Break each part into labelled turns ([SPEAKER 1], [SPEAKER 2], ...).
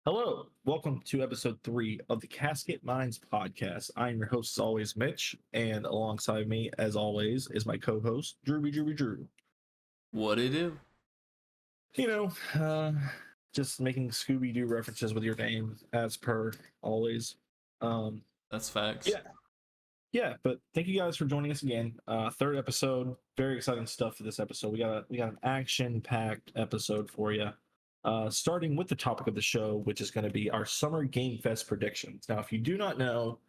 [SPEAKER 1] Hello, welcome to episode 3 of the Casket Minds podcast. I am your host, as always, Mitch, and alongside me, as always, is my co-host, Drew.
[SPEAKER 2] What it do?
[SPEAKER 1] You know, uh, just making Scooby Doo references with your name, as per always. Um,
[SPEAKER 2] That's facts.
[SPEAKER 1] yeah, but thank you guys for joining us again. Third episode, very exciting stuff for this episode. We got an action-packed episode for you. Starting with the topic of the show, which is going to be our Summer Game Fest predictions. Now, if you do not know,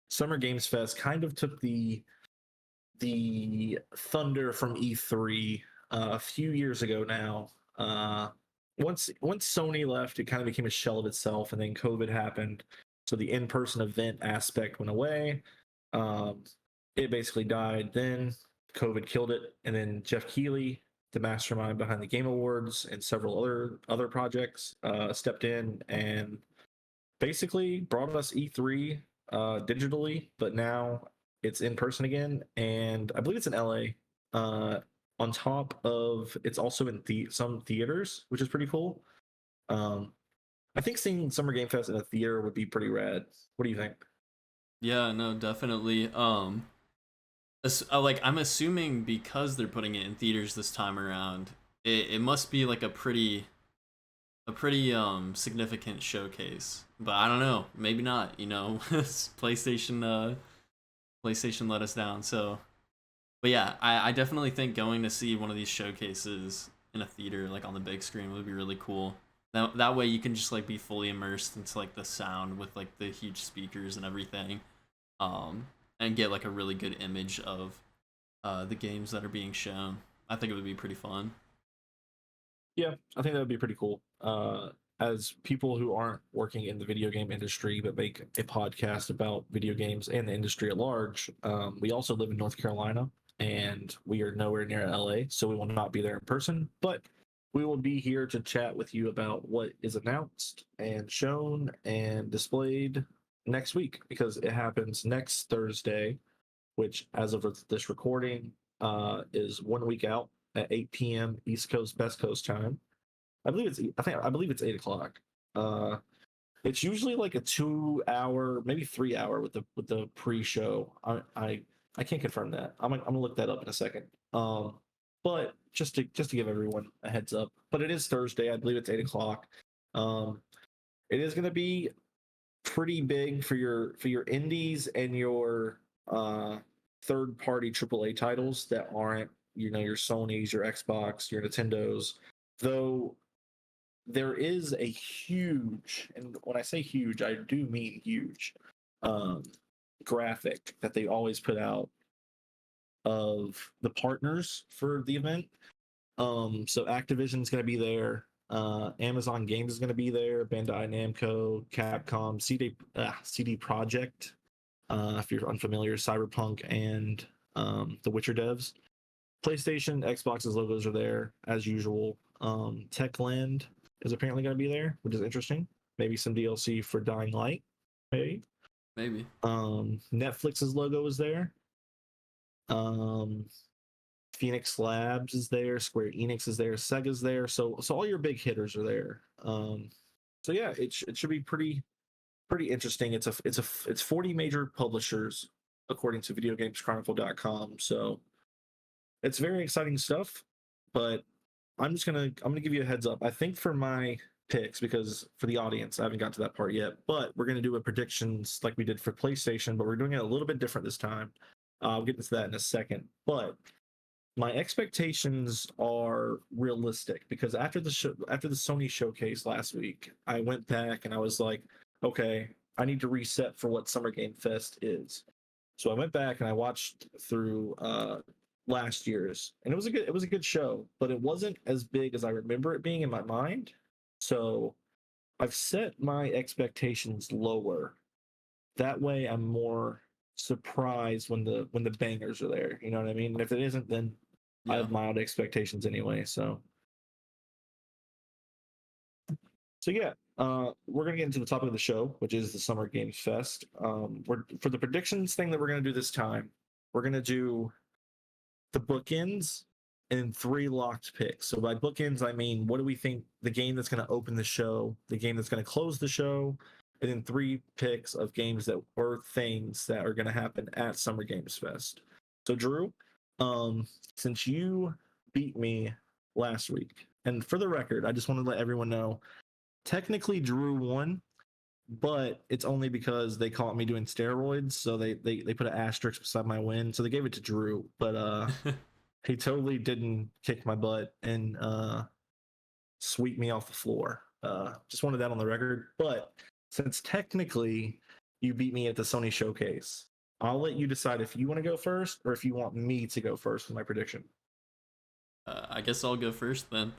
[SPEAKER 1] Summer Games Fest kind of took the thunder from E3 a few years ago now. Once Sony left, it kind of became a shell of itself, and then COVID happened, so the in-person event aspect went away. Um, it basically died. Then COVID killed it, and then Jeff Keighley, the mastermind behind the Game Awards and several other projects, stepped in and basically brought us E3 digitally, but now it's in person again, and I believe it's in LA. On top of it's also in some theaters, which is pretty cool. Um, I think seeing Summer Game Fest in a theater would be pretty rad. What do you think?
[SPEAKER 2] Yeah, no, definitely. I'm assuming because they're putting it in theaters this time around, it must be like a pretty significant showcase. But I don't know, maybe not. PlayStation let us down. So, but yeah, I definitely think going to see one of these showcases in a theater, like on the big screen, would be really cool. That way you can just like be fully immersed into like the sound with like the huge speakers and everything, um, and get like a really good image of the games that are being shown. I think it would be pretty fun.
[SPEAKER 1] Yeah, I think that would be pretty cool. As people who aren't working in the video game industry but make a podcast about video games and the industry at large, we also live in North Carolina and we are nowhere near LA, so we will not be there in person. But we will be here to chat with you about what is announced and shown and displayed next week because it happens next Thursday, which, as of this recording, is 1 week out at 8 p.m. East Coast, West Coast time. I believe it's 8 o'clock. Uh, it's usually like a 2 hour, maybe 3 hour with the pre-show. I can't confirm that. I'm gonna look that up in a second. But just to give everyone a heads up. But it is Thursday. I believe it's 8 o'clock. Um, it is gonna be pretty big for your indies and your third party AAA titles that aren't your Sony's, your Xbox, your Nintendo's. Though there is a huge, and when I say huge, I do mean huge, um, graphic that they always put out of the partners for the event. So Activision's going to be there. Amazon Games is going to be there. Bandai Namco, Capcom, CD Project. If you're unfamiliar, Cyberpunk and the Witcher devs. PlayStation, Xbox's logos are there as usual. Techland is apparently going to be there, which is interesting. Maybe some DLC for Dying Light, maybe.
[SPEAKER 2] Maybe.
[SPEAKER 1] Netflix's logo is there. Um, Phoenix Labs is there. Square Enix is there. Sega's there. So all your big hitters are there. So yeah, it should be pretty interesting. It's 40 major publishers according to VideoGamesChronicle.com. So it's very exciting stuff. But I'm gonna give you a heads up. I think for my picks, because for the audience, I haven't got to that part yet, but we're gonna do a predictions like we did for PlayStation, but we're doing it a little bit different this time. I'll get into that in a second. But my expectations are realistic because after the Sony showcase last week, I went back and I was like, okay, I need to reset for what Summer Game Fest is. So I went back and I watched through last year's, and it was a good show, but it wasn't as big as I remember it being in my mind. So I've set my expectations lower. That way, I'm more surprised when the bangers are there. You know what I mean? And if it isn't, then I
[SPEAKER 2] Yeah.
[SPEAKER 1] have mild expectations anyway. So yeah, we're gonna get into the topic of the show, which is the Summer Games Fest. We're for the predictions thing that we're gonna do this time. We're gonna do the bookends and then 3 locked picks. So by bookends, I mean, what do we think the game that's going to open the show, the game that's going to close the show, and then 3 picks of games that or things that are going to happen at Summer Games Fest. So Drew, since you beat me last week, and for the record, I just want to let everyone know, technically Drew won, but it's only because they caught me doing steroids, so they put an asterisk beside my win, so they gave it to Drew. But he totally didn't kick my butt and sweep me off the floor. Just wanted that on the record. But since technically you beat me at the Sony showcase, I'll let you decide if you want to go first or if you want me to go first with my prediction.
[SPEAKER 2] I guess I'll go first then.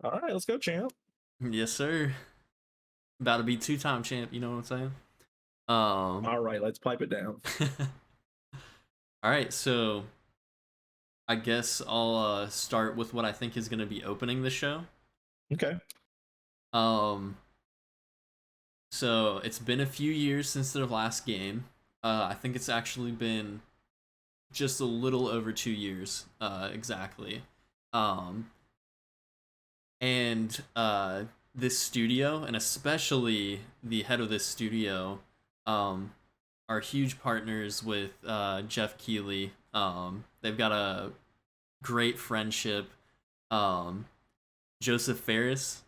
[SPEAKER 1] All right, let's go, champ.
[SPEAKER 2] Yes, sir. About to be 2-time champ. You know what I'm saying?
[SPEAKER 1] All right, let's pipe it down.
[SPEAKER 2] All right, so I guess I'll start with what I think is going to be opening the show.
[SPEAKER 1] Okay.
[SPEAKER 2] So it's been a few years since their last game. I think it's actually been just a little over 2 years, exactly. And this studio, and especially the head of this studio, are huge partners with Jeff Keighley. They've got a great friendship. Joseph Ferris,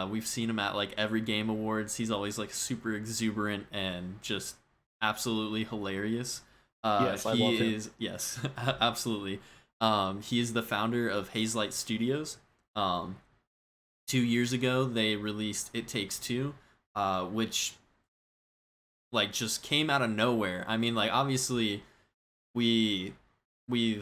[SPEAKER 2] we've seen him at like every Game Awards. He's always like super exuberant and just absolutely hilarious.
[SPEAKER 1] Yes, I love him.
[SPEAKER 2] Yes, absolutely. He is the founder of Hazelight Studios. 2 years ago, they released It Takes Two, which like just came out of nowhere. I mean, like obviously, we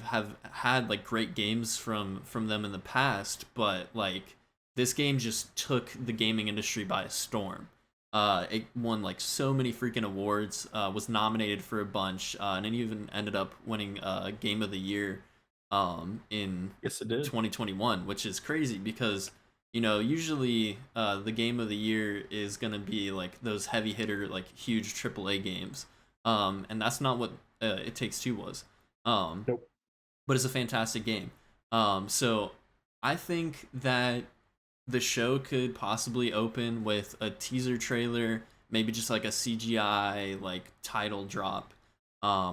[SPEAKER 2] have had like great games from them in the past, but like this game just took the gaming industry by a storm. It won like so many freaking awards, was nominated for a bunch, and it even ended up winning Game of the Year in
[SPEAKER 1] Yes, it did.
[SPEAKER 2] 2021, which is crazy because usually the Game of the Year is gonna be like those heavy hitter like huge AAA games, and that's not what It Takes Two was.
[SPEAKER 1] Nope.
[SPEAKER 2] But it's a fantastic game. So I think that the show could possibly open with a teaser trailer, maybe just like a CGI like title drop,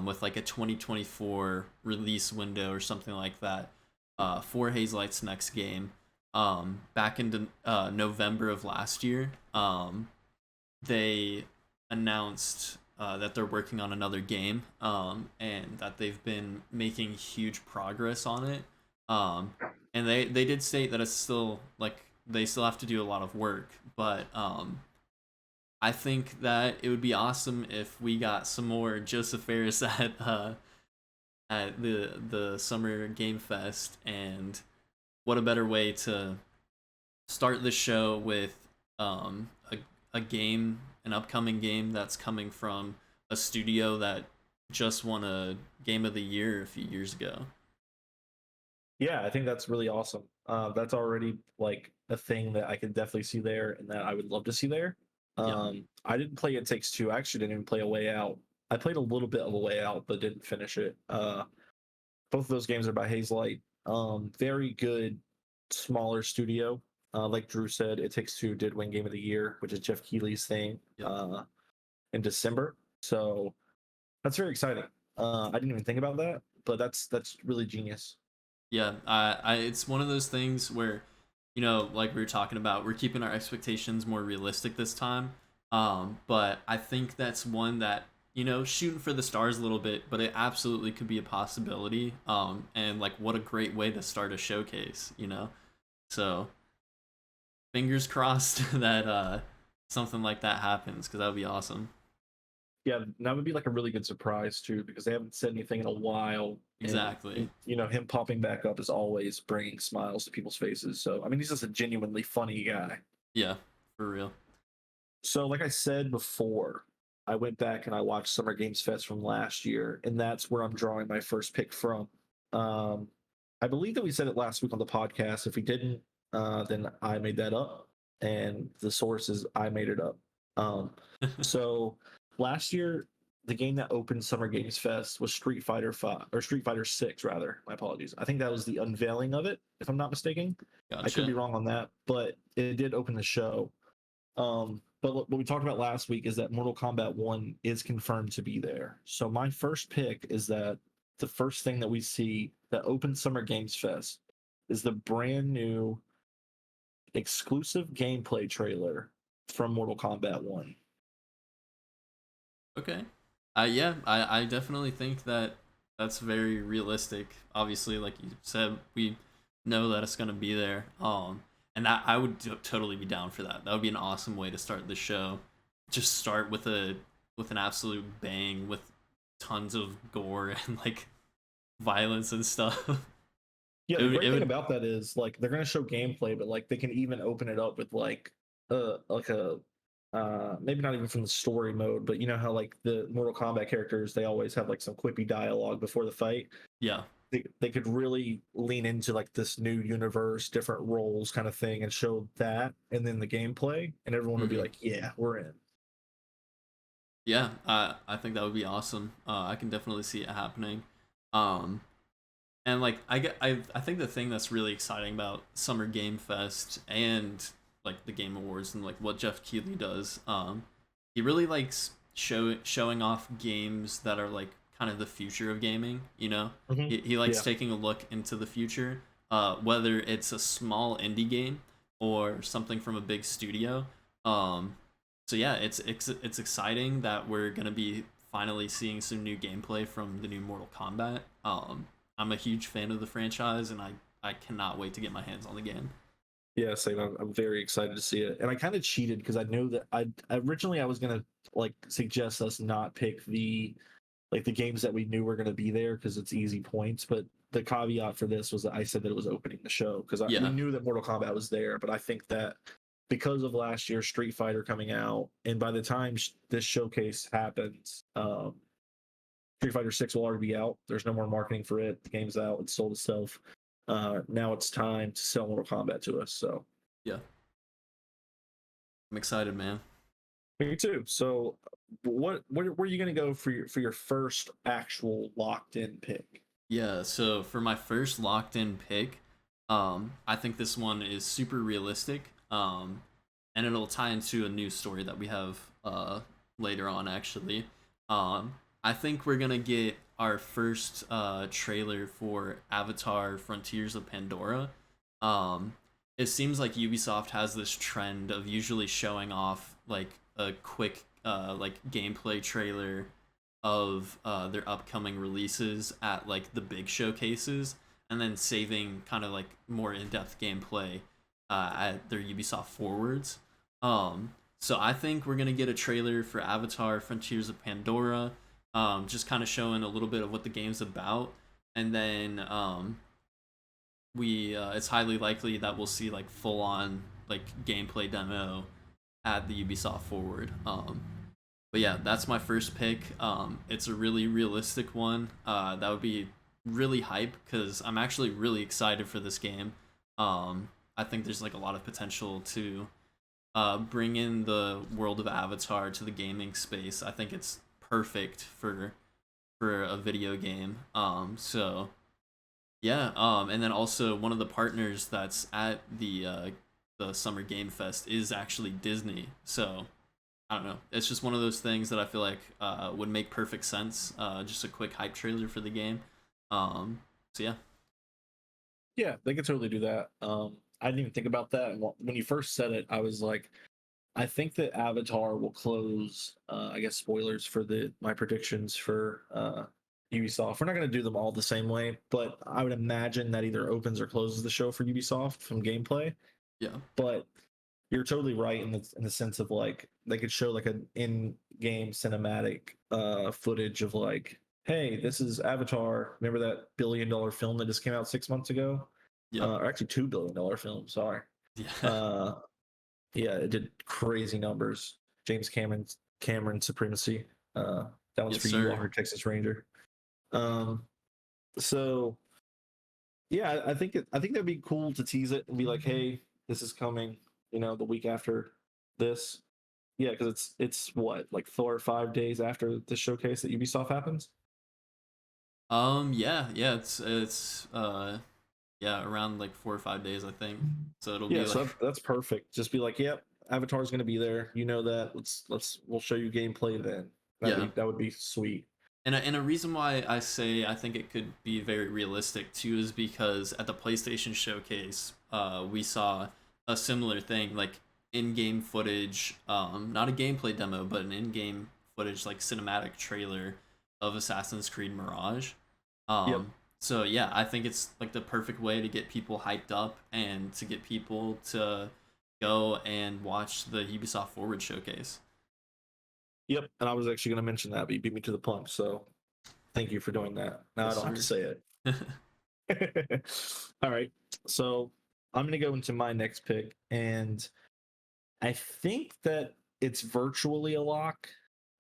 [SPEAKER 2] with like a 2024 release window or something like that, for Hazelight's next game. Back in November of last year, they announced that they're working on another game, and that they've been making huge progress on it. And they did state that it's still like they still have to do a lot of work, but I think that it would be awesome if we got some more Joseph Ferris at the Summer Game Fest, and what a better way to start the show with a game, an upcoming game that's coming from a studio that just won a Game of the Year a few years ago.
[SPEAKER 1] Yeah, I think that's really awesome. That's already like a thing that I could definitely see there and that I would love to see there.
[SPEAKER 2] Yeah.
[SPEAKER 1] I didn't play It Takes Two. I actually didn't even play A Way Out. I played a little bit of A Way Out, but didn't finish it. Both of those games are by Hazelight. Very good, smaller studio. Like Drew said, It Takes Two did win Game of the Year, which is Jeff Keighley's thing,
[SPEAKER 2] Yep.
[SPEAKER 1] in December. So that's very exciting. I didn't even think about that, but that's really genius.
[SPEAKER 2] Yeah, it's one of those things where, like we were talking about, we're keeping our expectations more realistic this time. But I think that's one that, shooting for the stars a little bit, but it absolutely could be a possibility. And like, what a great way to start a showcase, So, fingers crossed that something like that happens, because that would be awesome.
[SPEAKER 1] Yeah, that would be like a really good surprise too, because they haven't said anything in a while.
[SPEAKER 2] Exactly.
[SPEAKER 1] And, him popping back up is always bringing smiles to people's faces. So, I mean, he's just a genuinely funny guy.
[SPEAKER 2] Yeah, for real.
[SPEAKER 1] So, like I said before, I went back and I watched Summer Games Fest from last year, and that's where I'm drawing my first pick from. I believe that we said it last week on the podcast. If we didn't, then I made that up, and the source is I made it up. So last year, the game that opened Summer Games Fest was Street Fighter 5 or Street Fighter 6 rather. My apologies. I think that was the unveiling of it, if I'm not mistaken. I could be
[SPEAKER 2] Gotcha.
[SPEAKER 1] wrong on that, but it did open the show. But what we talked about last week is that Mortal Kombat 1 is confirmed to be there. So my first pick is that the first thing that we see that opens Summer Games Fest is the brand new exclusive gameplay trailer from Mortal Kombat 1.
[SPEAKER 2] Okay. Yeah, I definitely think that that's very realistic. Obviously, like you said, we know that it's gonna be there. And that I would totally be down for that. That would be an awesome way to start the show. Just start with an absolute bang with tons of gore and like violence and stuff.
[SPEAKER 1] Yeah,
[SPEAKER 2] It
[SPEAKER 1] the
[SPEAKER 2] would,
[SPEAKER 1] great
[SPEAKER 2] it
[SPEAKER 1] thing
[SPEAKER 2] would
[SPEAKER 1] about that is like they're gonna show gameplay, but like they can even open it up with like a maybe not even from the story mode, but you know how like the Mortal Kombat characters they always have like some quippy dialogue before the fight.
[SPEAKER 2] yeah.
[SPEAKER 1] They could really lean into like this new universe, different roles kind of thing, and show that, and then the gameplay, and everyone would be
[SPEAKER 2] Hmm.
[SPEAKER 1] like, "Yeah, we're in."
[SPEAKER 2] Yeah, I think that would be awesome. I can definitely see it happening. Um, and like I think the thing that's really exciting about Summer Game Fest and like the Game Awards and like what Jeff Keighley does, he really likes showing off games that are like kind of the future of gaming. You know,
[SPEAKER 1] Hmm.
[SPEAKER 2] he likes
[SPEAKER 1] Yeah,
[SPEAKER 2] taking a look into the future, whether it's a small indie game or something from a big studio. So yeah, it's exciting that we're gonna be finally seeing some new gameplay from the new Mortal Kombat. I'm a huge fan of the franchise, and I cannot wait to get my hands on the game.
[SPEAKER 1] yeah, same. I'm very excited to see it, and I kind of cheated because I know that I originally I was gonna like suggest us not pick the games that we knew were going to be there because it's easy points. But the caveat for this was that I said that it was opening the show because we
[SPEAKER 2] Yeah,
[SPEAKER 1] knew that Mortal Kombat was there. But I think that because of last year's Street Fighter coming out, and by the time this showcase happens, Street Fighter 6 will already be out. There's no more marketing for it. The game's out. It's sold itself. Now it's time to sell Mortal Kombat to us. So
[SPEAKER 2] yeah, I'm excited, man.
[SPEAKER 1] me too. So where are you going to go for your first actual locked in pick?
[SPEAKER 2] Yeah, so for my first locked in pick, I think this one is super realistic. And it'll tie into a news story that we have later on actually. I think we're gonna get our first trailer for Avatar Frontiers of Pandora. Um, it seems like Ubisoft has this trend of usually showing off like a quick like gameplay trailer of their upcoming releases at like the big showcases, and then saving kind of like more in-depth gameplay at their Ubisoft forwards. So I think we're gonna get a trailer for Avatar: Frontiers of Pandora, just kind of showing a little bit of what the game's about, and then we it's highly likely that we'll see like full-on like gameplay demo at the Ubisoft forward. But yeah, that's my first pick. It's a really realistic one. That would be really hype because I'm actually really excited for this game. I think there's like a lot of potential to bring in the world of Avatar to the gaming space. I think it's perfect for a video game. So yeah. And then also one of the partners that's at the Summer Game Fest is actually Disney. So I don't know. It's just one of those things that I feel like would make perfect sense. Just a quick hype trailer for the game. So yeah,
[SPEAKER 1] Yeah, they could totally do that. I didn't even think about that. And when you first said it, I was like, I think that Avatar will close. I guess spoilers for the my predictions for Ubisoft. We're not going to do them all the same way, but I would imagine that either opens or closes the show for Ubisoft from gameplay.
[SPEAKER 2] yeah,
[SPEAKER 1] But you're totally right in the sense of like they could show like an in-game cinematic footage of like, hey, this is Avatar. Remember that billion-dollar film that just came out 6 months ago?
[SPEAKER 2] yep,
[SPEAKER 1] Or actually $2 billion film. Sorry.
[SPEAKER 2] yeah,
[SPEAKER 1] Uh, yeah, it did crazy numbers. James Cameron supremacy. That one's
[SPEAKER 2] yes,
[SPEAKER 1] for you,
[SPEAKER 2] sir.
[SPEAKER 1] Walker Texas Ranger. Um, so yeah, I think that'd be cool to tease it and be like, hey, this is coming. You know, the week after this. Yeah, because it's what, like 4 or 5 days after the showcase that Ubisoft happens.
[SPEAKER 2] Yeah, yeah, it's yeah, around like 4 or 5 days, I think. So it'll
[SPEAKER 1] Yeah,
[SPEAKER 2] be
[SPEAKER 1] so
[SPEAKER 2] like,
[SPEAKER 1] that's perfect. Just be like, yep, Avatar's going to be there. You know that. We'll show you gameplay then.
[SPEAKER 2] yeah.
[SPEAKER 1] That would be sweet.
[SPEAKER 2] And a reason why I say I think it could be very realistic too is because at the PlayStation showcase, we saw a similar thing, like in-game footage, not a gameplay demo, but an in-game footage, like cinematic trailer of Assassin's Creed Mirage.
[SPEAKER 1] Yep.
[SPEAKER 2] So yeah, I think it's like the perfect way to get people hyped up and to get people to go and watch the Ubisoft Forward showcase.
[SPEAKER 1] Yep. And I was actually going to mention that, but you beat me to the punch. So thank you for doing that. Now I
[SPEAKER 2] Yes,
[SPEAKER 1] don't have to
[SPEAKER 2] sir.
[SPEAKER 1] say it. All right. So I'm going to go into my next pick. And I think that it's virtually a lock.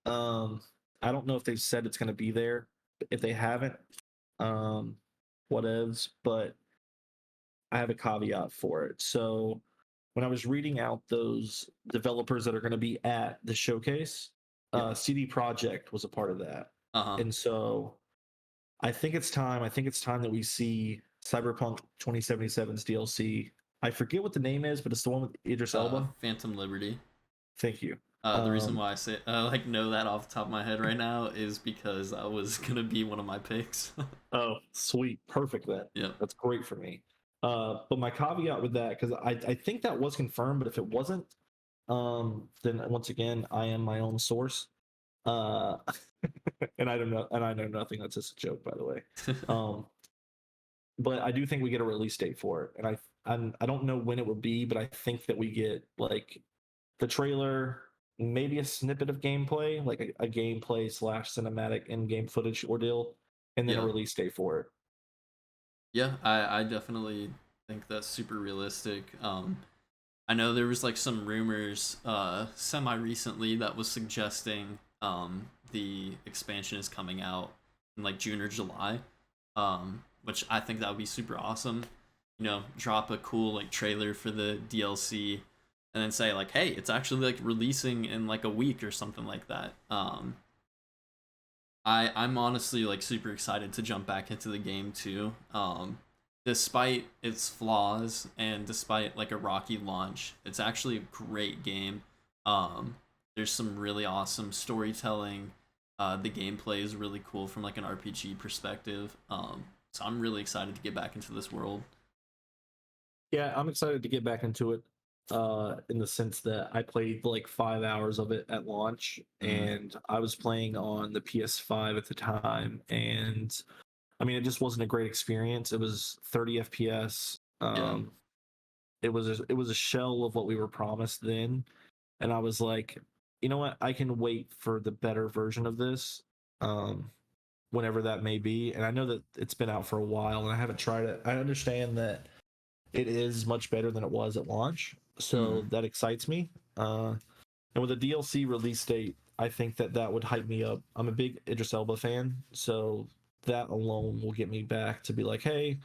[SPEAKER 1] Um, I don't know if they've said it's going to be there. If they haven't, um, whatevs. But I have a caveat for it. So when I was reading out those developers that are going to be at the showcase,
[SPEAKER 2] Yeah.
[SPEAKER 1] CD Projekt was a part of that,
[SPEAKER 2] Uh huh.
[SPEAKER 1] and so I think it's time. I think it's time that we see Cyberpunk 2077's DLC. I forget what the name is, but it's the one with Idris Elba.
[SPEAKER 2] Phantom Liberty.
[SPEAKER 1] Thank you.
[SPEAKER 2] The reason
[SPEAKER 1] Um,
[SPEAKER 2] why I say like know that off the top of my head right now is because that was gonna be one of my picks.
[SPEAKER 1] oh, sweet, perfect.
[SPEAKER 2] Yeah.
[SPEAKER 1] That's great for me. But my caveat with that, because I think that was confirmed, but if it wasn't, then once again, I am my own source. Uh, and I don't know, and I know nothing. That's just a joke, by the way. Um, but I do think we get a release date for it, and I don't know when it will be, but I think that we get like the trailer, maybe a snippet of gameplay, like a gameplay slash cinematic in-game footage ordeal, and then a
[SPEAKER 2] Yeah.
[SPEAKER 1] release date for it.
[SPEAKER 2] Yeah. I definitely think that's super realistic. I know there was like some rumors semi recently that was suggesting the expansion is coming out in like June or July. Which I think that would be super awesome. You know, drop a cool like trailer for the DLC and then say like, hey, it's actually like releasing in like a week or something like that. I'm honestly like super excited to jump back into the game too. Despite its flaws and despite like a rocky launch, it's actually a great game. Um, there's some really awesome storytelling. The gameplay is really cool from like an RPG perspective. So I'm really excited to get back into this world.
[SPEAKER 1] Yeah, I'm excited to get back into it. In the sense that I played like 5 hours of it at launch,
[SPEAKER 2] Mm,
[SPEAKER 1] and I was playing on the PS5 at the time, and I mean, it just wasn't a great experience. It was 30 FPS.
[SPEAKER 2] yeah.
[SPEAKER 1] It was a shell of what we were promised then, and I was like, you know what? I can wait for the better version of this, um, whenever that may be. And I know that it's been out for a while, and I haven't tried it. I understand that it is much better than it was at launch, so
[SPEAKER 2] Mm,
[SPEAKER 1] that excites me. And with a DLC release date, I think that that would hype me up. I'm a big Idris Elba fan, so that alone will get me back to be like, hey,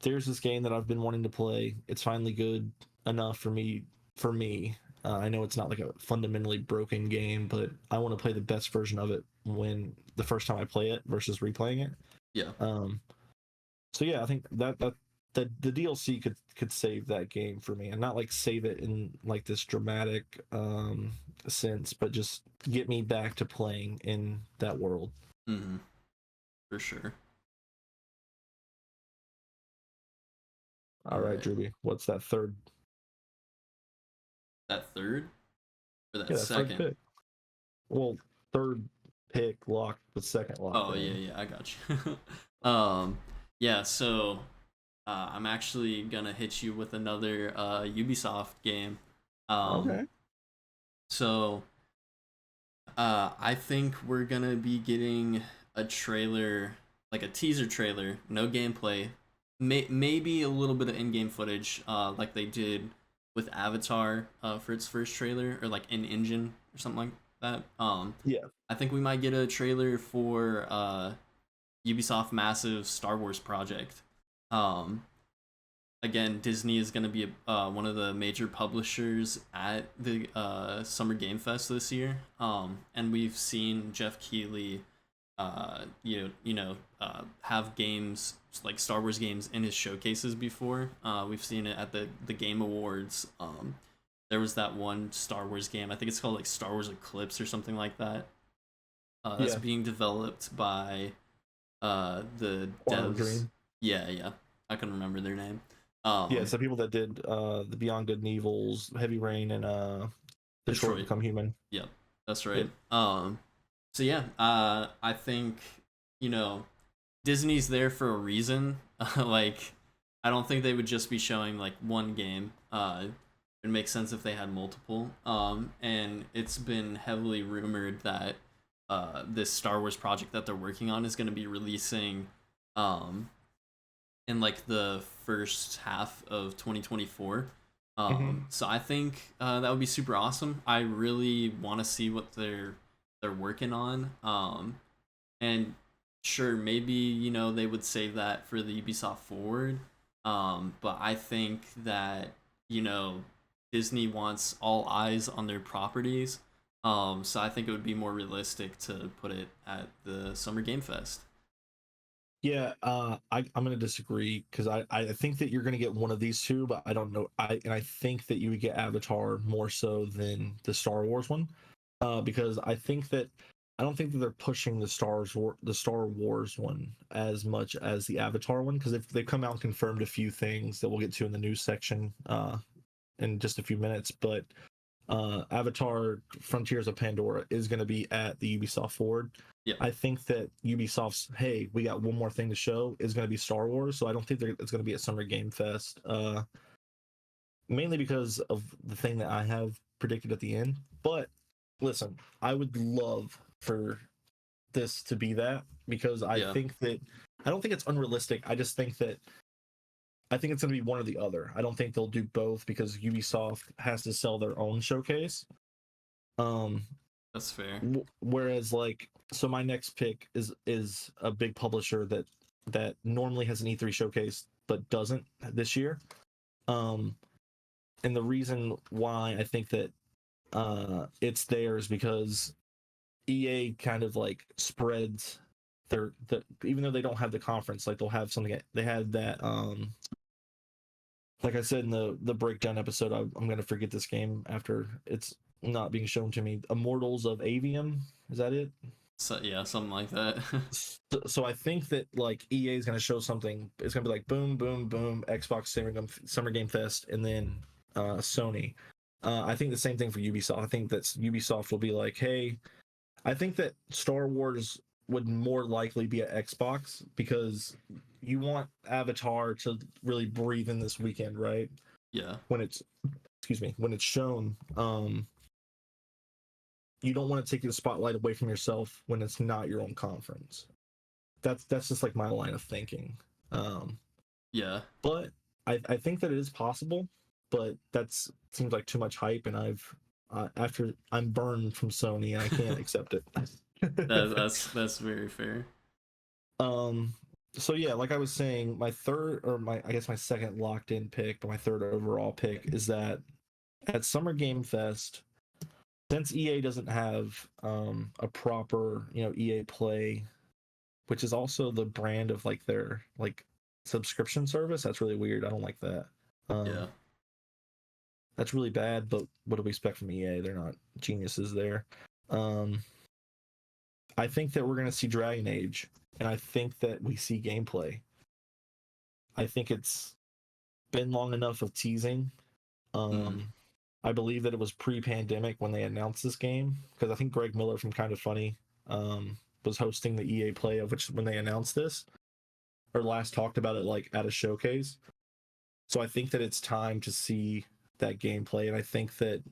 [SPEAKER 1] there's this game that I've been wanting to play. It's finally good enough for me. For me, I know it's not like a fundamentally broken game, but I want to play the best version of it when the first time I play it versus replaying it.
[SPEAKER 2] yeah.
[SPEAKER 1] Um, so yeah, I think that the DLC could save that game for me, and not like save it in like this dramatic sense, but just get me back to playing in that world.
[SPEAKER 2] Mm, for sure. All
[SPEAKER 1] All right,
[SPEAKER 2] right.
[SPEAKER 1] Drewby, what's that third?
[SPEAKER 2] That third or that
[SPEAKER 1] Yeah, that third
[SPEAKER 2] second?
[SPEAKER 1] pick. Well, third pick locked, but second locked
[SPEAKER 2] Oh yeah,
[SPEAKER 1] in.
[SPEAKER 2] yeah, I got you. um, yeah. So I'm actually gonna hit you with another Ubisoft game. Um,
[SPEAKER 1] Okay.
[SPEAKER 2] so I think we're gonna be getting a trailer, like a teaser trailer, no gameplay, maybe a little bit of in-game footage, like they did with Avatar for its first trailer, or like in engine or something like that.
[SPEAKER 1] Yeah.
[SPEAKER 2] I think we might get a trailer for Ubisoft massive Star Wars project. Um, again, Disney is going to be one of the major publishers at the Summer Game Fest this year. And we've seen Jeff Keighley, have games like Star Wars games in his showcases before. We've seen it at the Game Awards. There was that one Star Wars game. I think it's called like Star Wars Eclipse or something like that. That's
[SPEAKER 1] Yeah,
[SPEAKER 2] being developed by the
[SPEAKER 1] Quantum
[SPEAKER 2] devs.
[SPEAKER 1] Dream.
[SPEAKER 2] Yeah, yeah. I can remember their name.
[SPEAKER 1] Yeah, it's the people that did the Beyond Good and Evils, Heavy Rain, and Detroit
[SPEAKER 2] Detroit.
[SPEAKER 1] Become Human.
[SPEAKER 2] Yep, that's
[SPEAKER 1] Yep.
[SPEAKER 2] right. So yeah, I think you know Disney's there for a reason. Like, I don't think they would just be showing like one game. It makes sense if they had multiple. And it's been heavily rumored that this Star Wars project that they're working on is going to be releasing um in like the first half of 2024.
[SPEAKER 1] Hmm.
[SPEAKER 2] So I think that would be super awesome. I really want to see what they're working on. And sure, maybe they would save that for the Ubisoft Forward. But I think that Disney wants all eyes on their properties. So I think it would be more realistic to put it at the Summer Game Fest.
[SPEAKER 1] Yeah, I'm gonna disagree because I think that you're gonna get one of these two, but I don't know. I think that you would get Avatar more so than the Star Wars one, because I don't think that they're pushing the Star Wars one as much as the Avatar one because they've come out and confirmed a few things that we'll get to in the news section in just a few minutes, but Avatar Frontiers of Pandora is going to be at the Ubisoft Forward.
[SPEAKER 2] Yeah,
[SPEAKER 1] I think that Ubisoft's hey, we got one more thing to show is going to be Star Wars, so I don't think it's going to be at Summer Game Fest. Mainly because of the thing that I have predicted at the end. But listen, I would love for this to be that because
[SPEAKER 2] yeah,
[SPEAKER 1] I don't think it's unrealistic. I think it's going to be one or the other. I don't think they'll do both because Ubisoft has to sell their own showcase. Um,
[SPEAKER 2] that's fair.
[SPEAKER 1] whereas like so my next pick is a big publisher that normally has an E3 showcase but doesn't this year. Um, and the reason why I think that it's there is because EA kind of like spreads even though they don't have the conference, like they'll have something they had that like I said in the breakdown episode, I'm gonna forget this game after it's not being shown to me. Immortals of Avium, is that it?
[SPEAKER 2] So yeah, something like that.
[SPEAKER 1] So I think that like EA is gonna show something. It's gonna be like boom, boom, boom, Xbox Summer Game Fest, and then Sony. I think the same thing for Ubisoft. I think that Ubisoft will be like, hey, I think that Star Wars would more likely be at Xbox because you want Avatar to really breathe in this weekend, right?
[SPEAKER 2] Yeah,
[SPEAKER 1] When it's when it's shown, you don't want to take the spotlight away from yourself when it's not your own conference. That's just like my line of thinking. Um,
[SPEAKER 2] yeah.
[SPEAKER 1] but I think that it is possible, but that's seems like too much hype, and after I'm burned from Sony, I can't accept it.
[SPEAKER 2] That's very fair.
[SPEAKER 1] um, so yeah, like I was saying, my third or my I guess my second locked in pick, but my third overall pick is that at Summer Game Fest, since EA doesn't have a proper EA Play, which is also the brand of like their like subscription service. That's really weird. I don't like that.
[SPEAKER 2] Yeah,
[SPEAKER 1] That's really bad. But what do we expect from EA? They're not geniuses there. Um, I think that we're gonna see Dragon Age, and I think that we see gameplay. I think it's been long enough of teasing.
[SPEAKER 2] mm,
[SPEAKER 1] Um, I believe that it was pre-pandemic when they announced this game because I think Greg Miller from Kind of Funny was hosting the EA Play of which when they announced this or last talked about it like at a showcase. So I think that it's time to see that gameplay, and I think that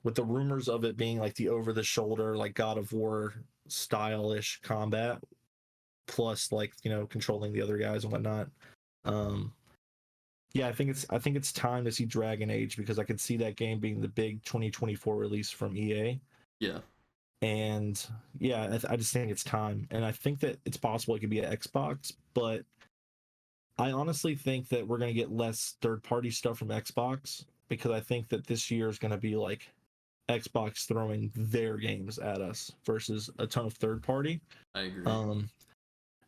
[SPEAKER 1] with the rumors of it being like the over-the-shoulder, like God of War stylish combat, plus like controlling the other guys and whatnot. Um, yeah, I think it's time to see Dragon Age because I could see that game being the big 2024 release from EA.
[SPEAKER 2] yeah,
[SPEAKER 1] And yeah, I just think it's time, and I think that it's possible it could be at Xbox, but I honestly think that we're going to get less third party stuff from Xbox because I think that this year is going to be like Xbox throwing their games at us versus a ton of third party.
[SPEAKER 2] I agree.
[SPEAKER 1] Um,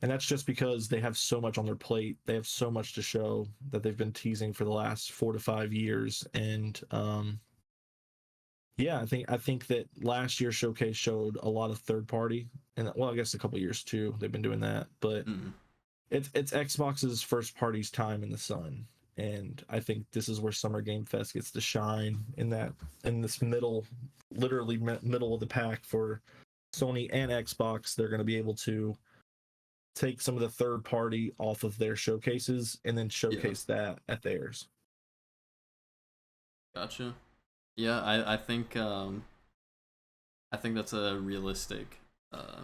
[SPEAKER 1] and that's just because they have so much on their plate. They have so much to show that they've been teasing for the last 4 to 5 years. And yeah, I think that last year's showcase showed a lot of third party, and well, I guess a couple years too. They've been doing that, but
[SPEAKER 2] Mm.
[SPEAKER 1] it's Xbox's first party's time in the sun, and I think this is where Summer Game Fest gets to shine in this middle, literally middle of the pack for Sony and Xbox. They're going to be able to take some of the third party off of their showcases and then
[SPEAKER 2] Yeah,
[SPEAKER 1] showcase that at theirs.
[SPEAKER 2] gotcha. Yeah, I think that's a realistic, uh,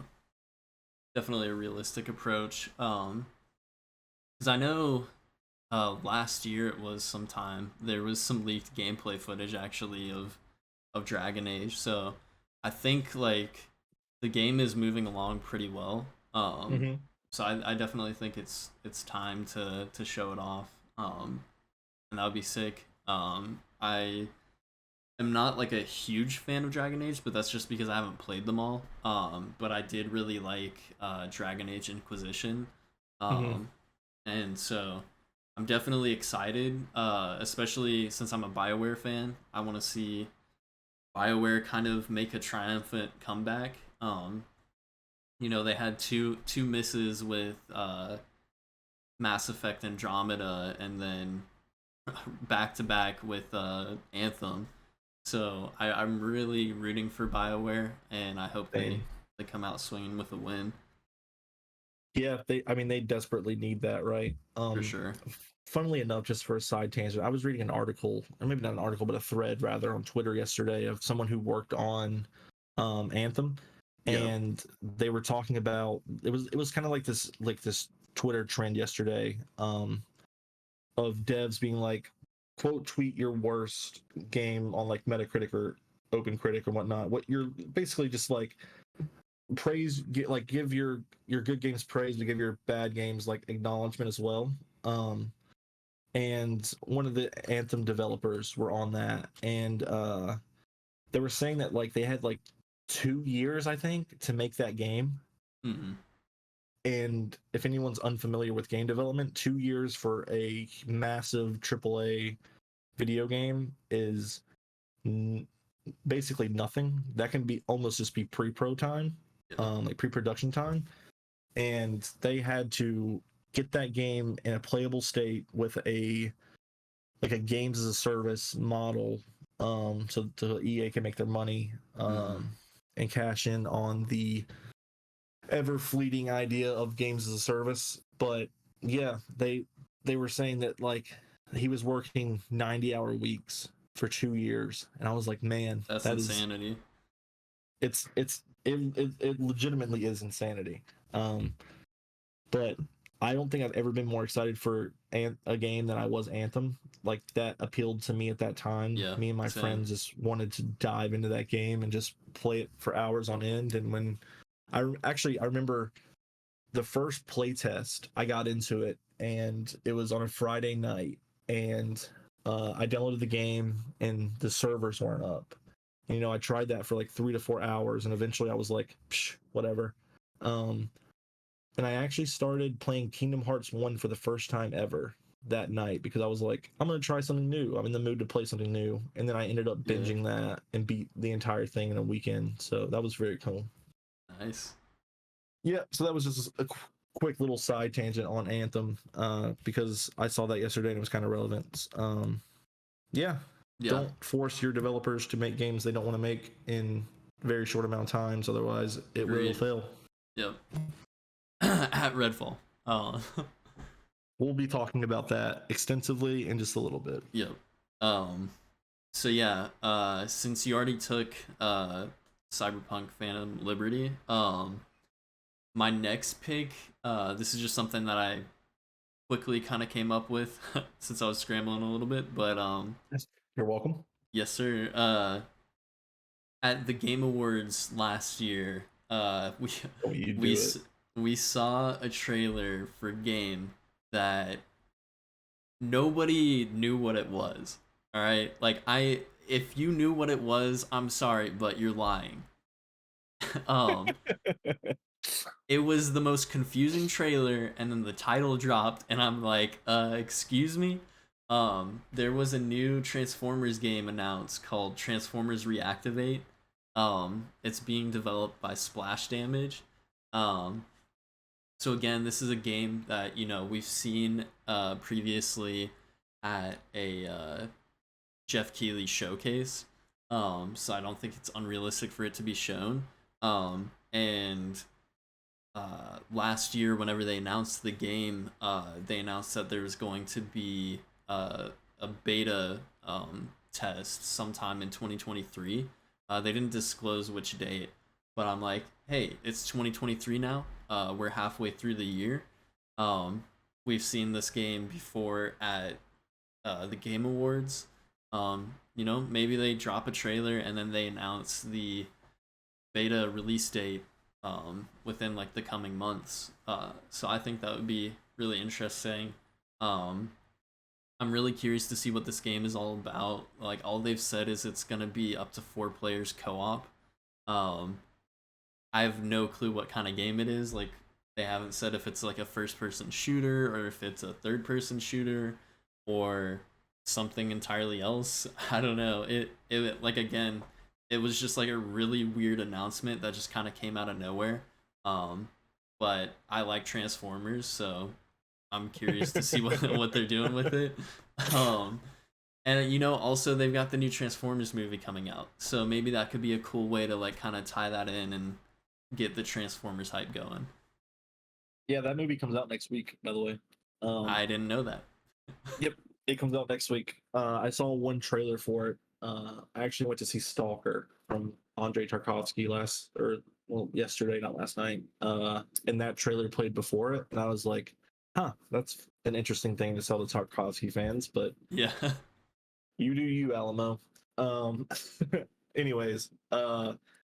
[SPEAKER 2] definitely a realistic approach. Because I know last year it was sometime there was some leaked gameplay footage actually of Dragon Age. So I think like the game is moving along pretty well.
[SPEAKER 1] Mm-hmm.
[SPEAKER 2] So I definitely think it's time to show it off. And that would be sick. I am not like a huge fan of Dragon Age, but that's just because I haven't played them all. But I did really like Dragon Age Inquisition.
[SPEAKER 1] Mm-hmm.
[SPEAKER 2] Um, and so I'm definitely excited, especially since I'm a BioWare fan. I want to see BioWare kind of make a triumphant comeback. They had two misses with Mass Effect Andromeda, and then back to back with Anthem. So I'm really rooting for BioWare, and I hope
[SPEAKER 1] Same.
[SPEAKER 2] they come out swinging with a win
[SPEAKER 1] Yeah, I mean they desperately need that, right?
[SPEAKER 2] for sure.
[SPEAKER 1] Funnily enough, just for a side tangent, I was reading an article, or maybe not an article, but a thread rather on Twitter yesterday of someone who worked on Anthem,
[SPEAKER 2] Yeah.
[SPEAKER 1] and they were talking about it was kind of like this Twitter trend yesterday of devs being like, quote, tweet your worst game on like Metacritic or OpenCritic or whatnot. What you're basically just like praise, give your good games praise, but give your bad games like acknowledgement as well. Um, and one of the Anthem developers were on that, and they were saying that like they had like 2 years, I think, to make that game.
[SPEAKER 2] Mm-hmm.
[SPEAKER 1] And if anyone's unfamiliar with game development, 2 years for a massive AAA video game is n- basically nothing. That can be almost just be pre-pro time,
[SPEAKER 2] Yeah.
[SPEAKER 1] like pre-production time. And they had to get that game in a playable state with a games as a service model, so the EA can make their money,
[SPEAKER 2] Mm-hmm.
[SPEAKER 1] and cash in on the ever fleeting idea of games as a service. But yeah, they were saying that like he was working 90-hour weeks for 2 years, and I was like, man,
[SPEAKER 2] That's
[SPEAKER 1] that is
[SPEAKER 2] insanity.
[SPEAKER 1] it legitimately is insanity. Um, but I don't think I've ever been more excited for a game than I was Anthem. Like that appealed to me at that time.
[SPEAKER 2] Yeah.
[SPEAKER 1] Me and my
[SPEAKER 2] Same.
[SPEAKER 1] friends just wanted to dive into that game and just play it for hours on end. And when I remember the first playtest, I got into it, and it was on a Friday night, and I downloaded the game, and the servers weren't up. I tried that for like 3 to 4 hours, and eventually I was like, psh, whatever. Um, and I actually started playing Kingdom Hearts 1 for the first time ever that night because I was like, I'm going to try something new. I'm in the mood to play something new. And then I ended up
[SPEAKER 2] Yeah.
[SPEAKER 1] binging that and beat the entire thing in a weekend. So that was very cool.
[SPEAKER 2] Nice.
[SPEAKER 1] Yeah, so that was just a quick little side tangent on Anthem because I saw that yesterday and it was kind of relevant. Yeah,
[SPEAKER 2] Yeah.
[SPEAKER 1] don't force your developers to make games they don't want to make in very short amount of times. Otherwise, it will
[SPEAKER 2] Agreed.
[SPEAKER 1] fail.
[SPEAKER 2] Yep. At Redfall.
[SPEAKER 1] We'll be talking about that extensively in just a little bit.
[SPEAKER 2] Yep. Um. So yeah. Since you already took Cyberpunk Phantom Liberty, my next pick. This is just something that I quickly kind of came up with since I was scrambling a little bit, but
[SPEAKER 1] You're welcome.
[SPEAKER 2] yes, sir. At the Game Awards last year,
[SPEAKER 1] Oh, you
[SPEAKER 2] we
[SPEAKER 1] do it.
[SPEAKER 2] we saw a trailer for a game that nobody knew what it was. All right, like if you knew what it was, I'm sorry, but you're lying. um, it was the most confusing trailer, and then the title dropped, and I'm like, excuse me. There was a new Transformers game announced called Transformers Reactivate. It's being developed by Splash Damage. Um, so again, this is a game that we've seen previously at a Jeff Keighley showcase. So I don't think it's unrealistic for it to be shown. And last year, whenever they announced the game, they announced that there was going to be a beta test sometime in 2023. They didn't disclose which date, but I'm like, hey, it's 2023 now. We're halfway through the year. We've seen this game before at the Game Awards. Maybe they drop a trailer and then they announce the beta release date within like the coming months. So I think that would be really interesting. I'm really curious to see what this game is all about. Like, all they've said is it's gonna be up to 4 players co-op. I have no clue what kind of game it is. Like, they haven't said if it's like a first-person shooter or if it's a third-person shooter or something entirely else. I don't know. It like, again, it was just like a really weird announcement that just kind of came out of nowhere. But I like Transformers, so I'm curious to see what they're doing with it. And also they've got the new Transformers movie coming out, so maybe that could be a cool way to like kind of tie that in and get the Transformers hype going.
[SPEAKER 1] Yeah, that movie comes out next week, by the way.
[SPEAKER 2] I didn't know that.
[SPEAKER 1] Yep, it comes out next week. I saw one trailer for it. I actually went to see Stalker from Andrei Tarkovsky yesterday, not last night. And that trailer played before it, and I was like, huh, that's an interesting thing to sell to Tarkovsky fans, but
[SPEAKER 2] Yeah.
[SPEAKER 1] you do you, Alamo. Um, anyways,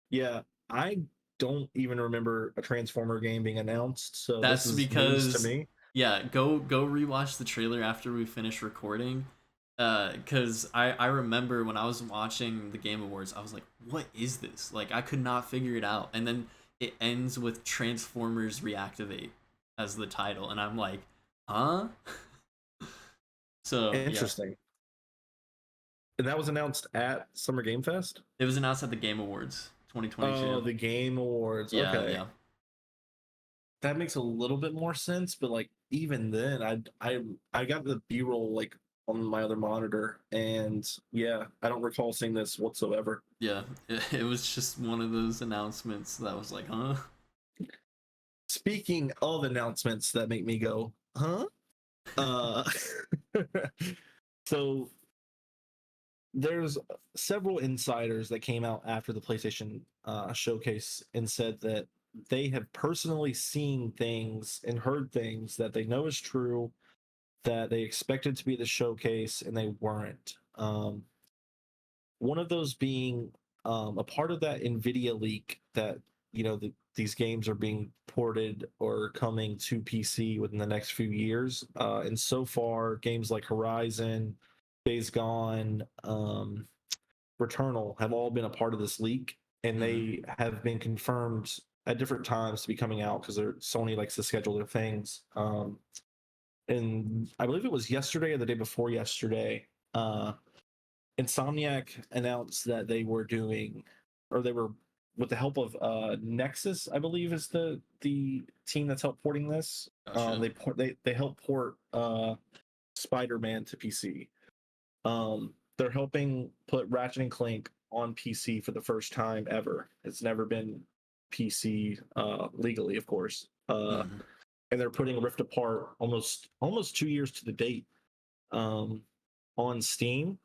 [SPEAKER 1] yeah, I don't even remember a Transformer game being announced, so
[SPEAKER 2] That's
[SPEAKER 1] this is news to
[SPEAKER 2] because,
[SPEAKER 1] me.
[SPEAKER 2] yeah, go rewatch the trailer after we finish recording. Cause I remember when I was watching the Game Awards, I was like, what is this? Like, I could not figure it out. And then it ends with Transformers Reactivate as the title, and I'm like, huh? So yeah,
[SPEAKER 1] Interesting. And that was announced at Summer Game Fest?
[SPEAKER 2] it was announced at the Game Awards
[SPEAKER 1] Oh,
[SPEAKER 2] 2022.
[SPEAKER 1] the Game Awards.
[SPEAKER 2] Yeah,
[SPEAKER 1] Okay.
[SPEAKER 2] yeah.
[SPEAKER 1] That makes a little bit more sense, but like even then I got the B-roll like on my other monitor, and yeah, I don't recall seeing this whatsoever.
[SPEAKER 2] Yeah, it was just one of those announcements that was like, huh?
[SPEAKER 1] Speaking of announcements that make me go, huh? Uh so there's several insiders that came out after the PlayStation showcase and said that they have personally seen things and heard things that they know is true, that they expected to be the showcase and they weren't. One of those being a part of that NVIDIA leak that these games are being ported or coming to PC within the next few years. And so far, games like Horizon, Days Gone, Returnal have all been a part of this leak, and
[SPEAKER 2] Mhm.
[SPEAKER 1] they have been confirmed at different times to be coming out because Sony likes to schedule their things. And I believe it was yesterday or the day before yesterday. Insomniac announced that they were doing, or they were with the help of Nexus, I believe is the team that's helped porting this.
[SPEAKER 2] Gotcha.
[SPEAKER 1] They help port Spider-Man to PC. They're helping put Ratchet and Clank on PC for the first time ever. It's never been PC legally, of course.
[SPEAKER 2] Mhm.
[SPEAKER 1] And they're putting Rift Apart almost 2 years to the date on Steam.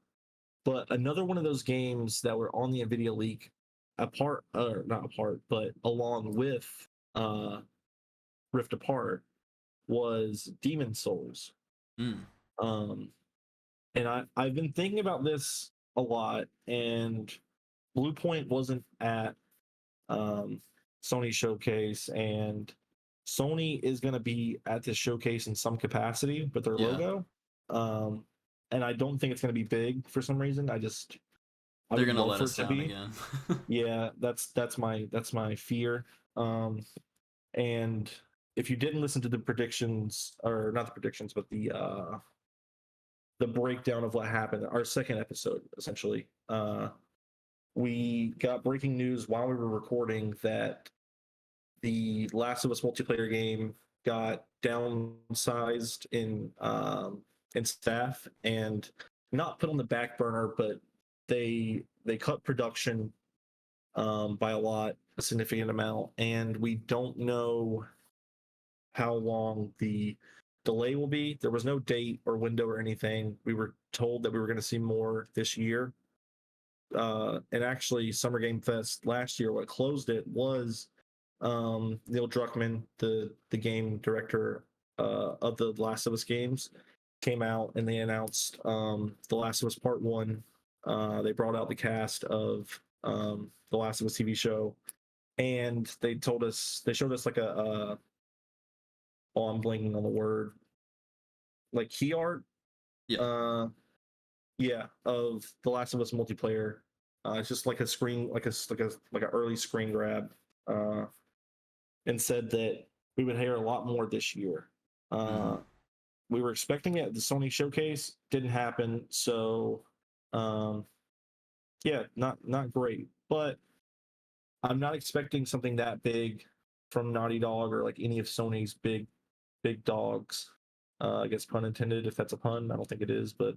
[SPEAKER 1] But another one of those games that were on the Nvidia leak, apart or not apart, but along with uh, Rift Apart, was Demon Souls.
[SPEAKER 2] Mm.
[SPEAKER 1] Um, and I've been thinking about this a lot, and Bluepoint wasn't at Sony showcase, and Sony is going to be at this showcase in some capacity with their
[SPEAKER 2] Yeah.
[SPEAKER 1] logo. And I don't think it's going to be big for some reason. I
[SPEAKER 2] They're
[SPEAKER 1] would
[SPEAKER 2] gonna
[SPEAKER 1] love
[SPEAKER 2] let
[SPEAKER 1] for
[SPEAKER 2] us
[SPEAKER 1] it to
[SPEAKER 2] down
[SPEAKER 1] be.
[SPEAKER 2] again.
[SPEAKER 1] Yeah, that's my fear. And if you didn't listen to the predictions, or not the predictions, but the breakdown of what happened, our second episode essentially, we got breaking news while we were recording that the Last of Us multiplayer game got downsized in staff and not put on the back burner, but they cut production by a significant amount, and we don't know how long the delay will be. There was no date or window or anything. We were told that we were going to see more this year. And actually, Summer Game Fest last year, what closed it was Neil Druckmann, the game director of the Last of Us games, came out and they announced The Last of Us Part One. They brought out the cast of the Last of Us TV show, and they showed us like oh, I'm blanking on the word, like key art,
[SPEAKER 2] Yeah.
[SPEAKER 1] yeah, of the Last of Us multiplayer. It's just like a screen, like an early screen grab, uh, and said that we would hear a lot more this year.
[SPEAKER 2] Mhm.
[SPEAKER 1] We were expecting it at the Sony showcase, didn't happen, so um, yeah, not great. But I'm not expecting something that big from Naughty Dog or like any of Sony's big dogs. I guess pun intended, if that's a pun. I don't think it is, but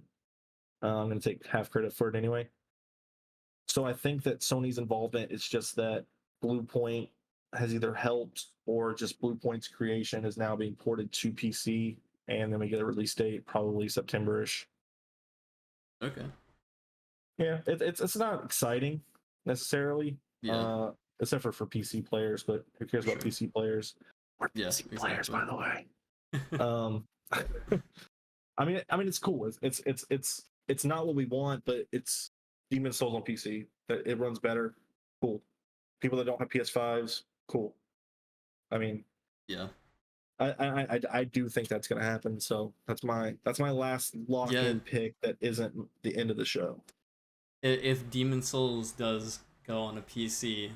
[SPEAKER 1] I'm going to take half credit for it anyway. So I think that Sony's involvement is just that Blue Point has either helped or just Blue Point's creation is now being ported to PC, and then we get a release date probably September-ish.
[SPEAKER 2] Okay.
[SPEAKER 1] Yeah, it's not exciting necessarily,
[SPEAKER 2] Yeah.
[SPEAKER 1] except for PC players. But who cares about
[SPEAKER 2] Sure.
[SPEAKER 1] PC players? We're
[SPEAKER 2] Yeah.
[SPEAKER 1] PC players,
[SPEAKER 2] Exactly.
[SPEAKER 1] by the way. Um, I mean, it's cool. It's not what we want, but it's Demon Souls on PC. That it runs better. Cool. People that don't have PS5s, cool. I mean,
[SPEAKER 2] Yeah.
[SPEAKER 1] I do think that's gonna happen. So that's my last lock
[SPEAKER 2] Yeah.
[SPEAKER 1] in pick. That isn't the end of the show.
[SPEAKER 2] If Demon Souls does go on a PC,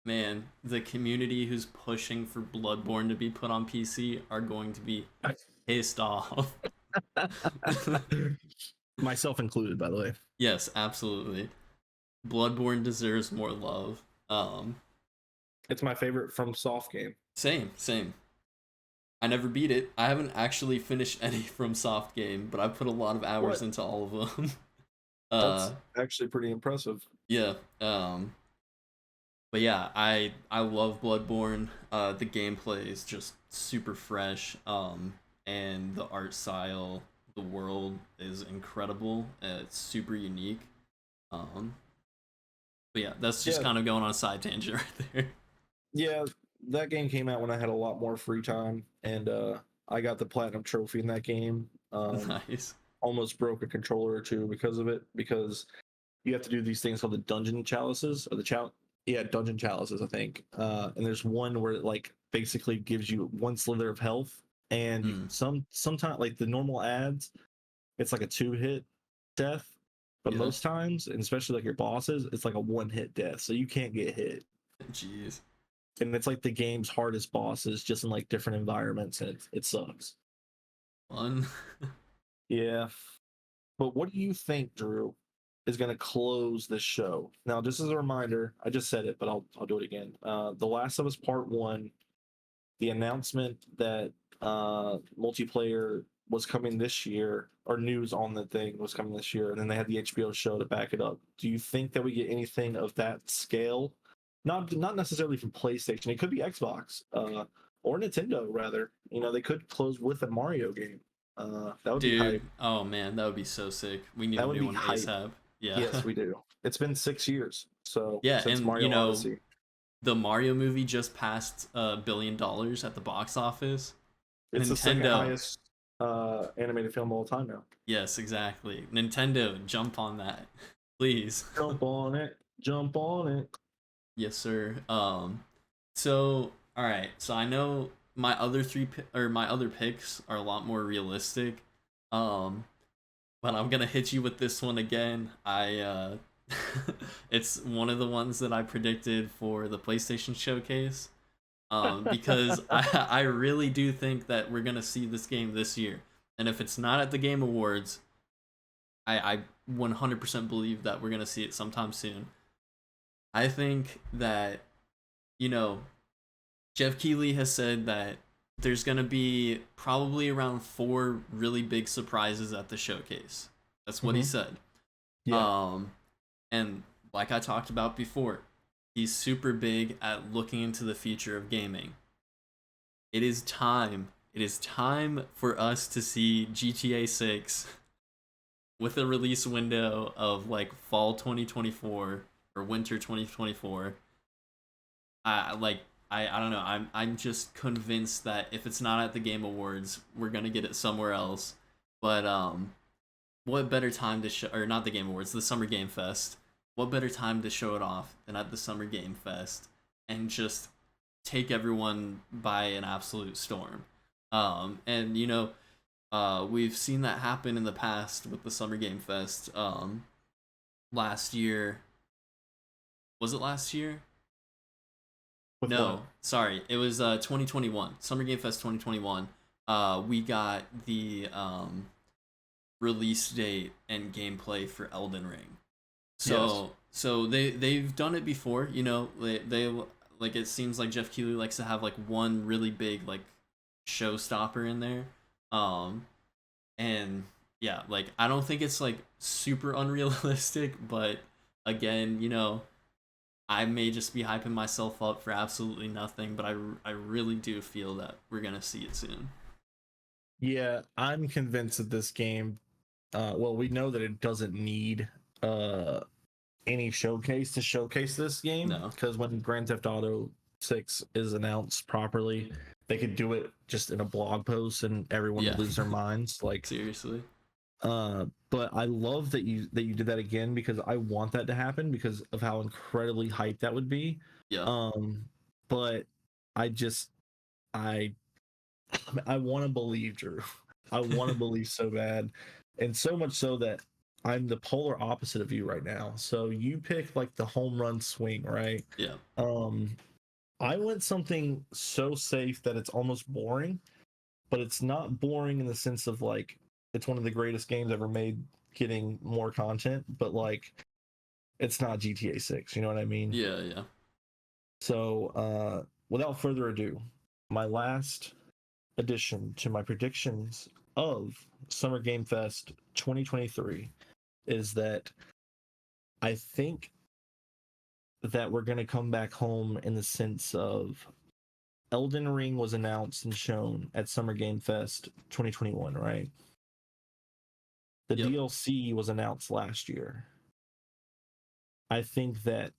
[SPEAKER 2] man, the community who's pushing for Bloodborne to be put on PC are going to be pissed off.
[SPEAKER 1] Myself included, by the way.
[SPEAKER 2] Yes, absolutely. Bloodborne deserves more love. Um,
[SPEAKER 1] It's my favorite from Soft game.
[SPEAKER 2] same. I never beat it. I haven't actually finished any from Soft Game, but I put a lot of hours
[SPEAKER 1] What?
[SPEAKER 2] into all of them.
[SPEAKER 1] That's actually pretty impressive.
[SPEAKER 2] Yeah. But yeah, I love Bloodborne. The gameplay is just super fresh. And the art style, the world is incredible. It's super unique. Um, but yeah, that's just
[SPEAKER 1] Yeah,
[SPEAKER 2] kind of going on a side tangent right there.
[SPEAKER 1] yeah. That game came out when I had a lot more free time, and I got the platinum trophy in that game.
[SPEAKER 2] Nice.
[SPEAKER 1] Almost broke a controller or two because of it, because you have to do these things called the dungeon chalices or yeah, dungeon chalices, I think. And there's one where it like basically gives you one slither of health, and you
[SPEAKER 2] Mm,
[SPEAKER 1] sometimes like the normal ads, it's like a 2-hit death, but
[SPEAKER 2] yeah.
[SPEAKER 1] most times, and especially like your bosses, it's like a 1-hit death, so you can't get hit.
[SPEAKER 2] Jeez.
[SPEAKER 1] And it's like the game's hardest bosses, just in like different environments, and it sucks.
[SPEAKER 2] Fun.
[SPEAKER 1] Yeah. But what do you think, Drew, is going to close this show? Now, just as a reminder, I just said it, but I'll do it again. The Last of Us Part One, the announcement that multiplayer was coming this year, or news on the thing was coming this year, and then they had the HBO show to back it up. Do you think that we get anything of that scale? Not necessarily from PlayStation. It could be Xbox, or Nintendo rather. They could close with a Mario game. That would be
[SPEAKER 2] Dude,
[SPEAKER 1] hype.
[SPEAKER 2] oh man, that would be so sick. We need a
[SPEAKER 1] That would
[SPEAKER 2] new
[SPEAKER 1] be
[SPEAKER 2] one
[SPEAKER 1] hype.
[SPEAKER 2] ASAP. Yeah.
[SPEAKER 1] Yes, we do. It's been 6 years, so
[SPEAKER 2] Yeah,
[SPEAKER 1] since
[SPEAKER 2] and
[SPEAKER 1] Mario Odyssey.
[SPEAKER 2] the Mario movie just passed $1 billion at the box office.
[SPEAKER 1] It's the second
[SPEAKER 2] Nintendo.
[SPEAKER 1] highest animated film of all time now.
[SPEAKER 2] Yes, exactly. Nintendo, jump on that. Please.
[SPEAKER 1] Jump on it. Jump on it.
[SPEAKER 2] Yes, sir. So all right. So I know my other my other picks are a lot more realistic. Um, But I'm gonna hit you with this one again. It's one of the ones that I predicted for the PlayStation showcase. Because I really do think that we're gonna see this game this year. And if it's not at the Game Awards, I 100% believe that we're gonna see it sometime soon. I think that, you know, Jeff Keighley has said that there's gonna be probably around 4 really big surprises at the showcase. That's what he
[SPEAKER 1] Hmm.
[SPEAKER 2] said.
[SPEAKER 1] Yeah.
[SPEAKER 2] Um, and like I talked about before, he's super big at looking into the future of gaming. It is time. It is time for us to see GTA 6 with a release window of like fall 2024 or winter 2024. Like I don't know. I'm just convinced that if it's not at the Game Awards, we're gonna get it somewhere else. But what better time to show, or not the Game Awards, the Summer Game Fest? What better time to show it off than at the Summer Game Fest and just take everyone by an absolute storm? And we've seen that happen in the past with the Summer Game Fest. Last year, was it last year?
[SPEAKER 1] With what?
[SPEAKER 2] No, sorry, it was 2021, Summer Game Fest 2021. We got the release date and gameplay for Elden Ring.
[SPEAKER 1] Yes.
[SPEAKER 2] So they've done it before. They like, it seems like Jeff Keighley likes to have like one really big like showstopper in there. Um, and yeah, like I don't think it's like super unrealistic, but again, I may just be hyping myself up for absolutely nothing, but I really do feel that we're gonna see it soon.
[SPEAKER 1] Yeah, I'm convinced that this game, well, we know that it doesn't need uh any showcase to showcase this game,
[SPEAKER 2] No,
[SPEAKER 1] because when Grand Theft Auto 6 is announced properly, they could do it just in a blog post and everyone
[SPEAKER 2] yeah,
[SPEAKER 1] would lose their minds. Like,
[SPEAKER 2] seriously,
[SPEAKER 1] but I love that you did that again, because I want that to happen because of how incredibly hyped that would be.
[SPEAKER 2] yeah,
[SPEAKER 1] Um, but I just I I want to believe, Drew. I want to believe so bad, and so much so that I'm the polar opposite of you right now. So you pick like the home run swing, right?
[SPEAKER 2] yeah,
[SPEAKER 1] Um, I went something so safe that it's almost boring, but it's not boring in the sense of like it's one of the greatest games ever made, getting more content, but like it's not GTA 6. You know what I mean?
[SPEAKER 2] yeah, yeah.
[SPEAKER 1] So, without further ado, my last addition to my predictions of Summer Game Fest 2023 is that I think that we're going to come back home in the sense of Elden Ring was announced and shown at Summer Game Fest 2021, right? The
[SPEAKER 2] Yep.
[SPEAKER 1] DLC was announced last year. I think that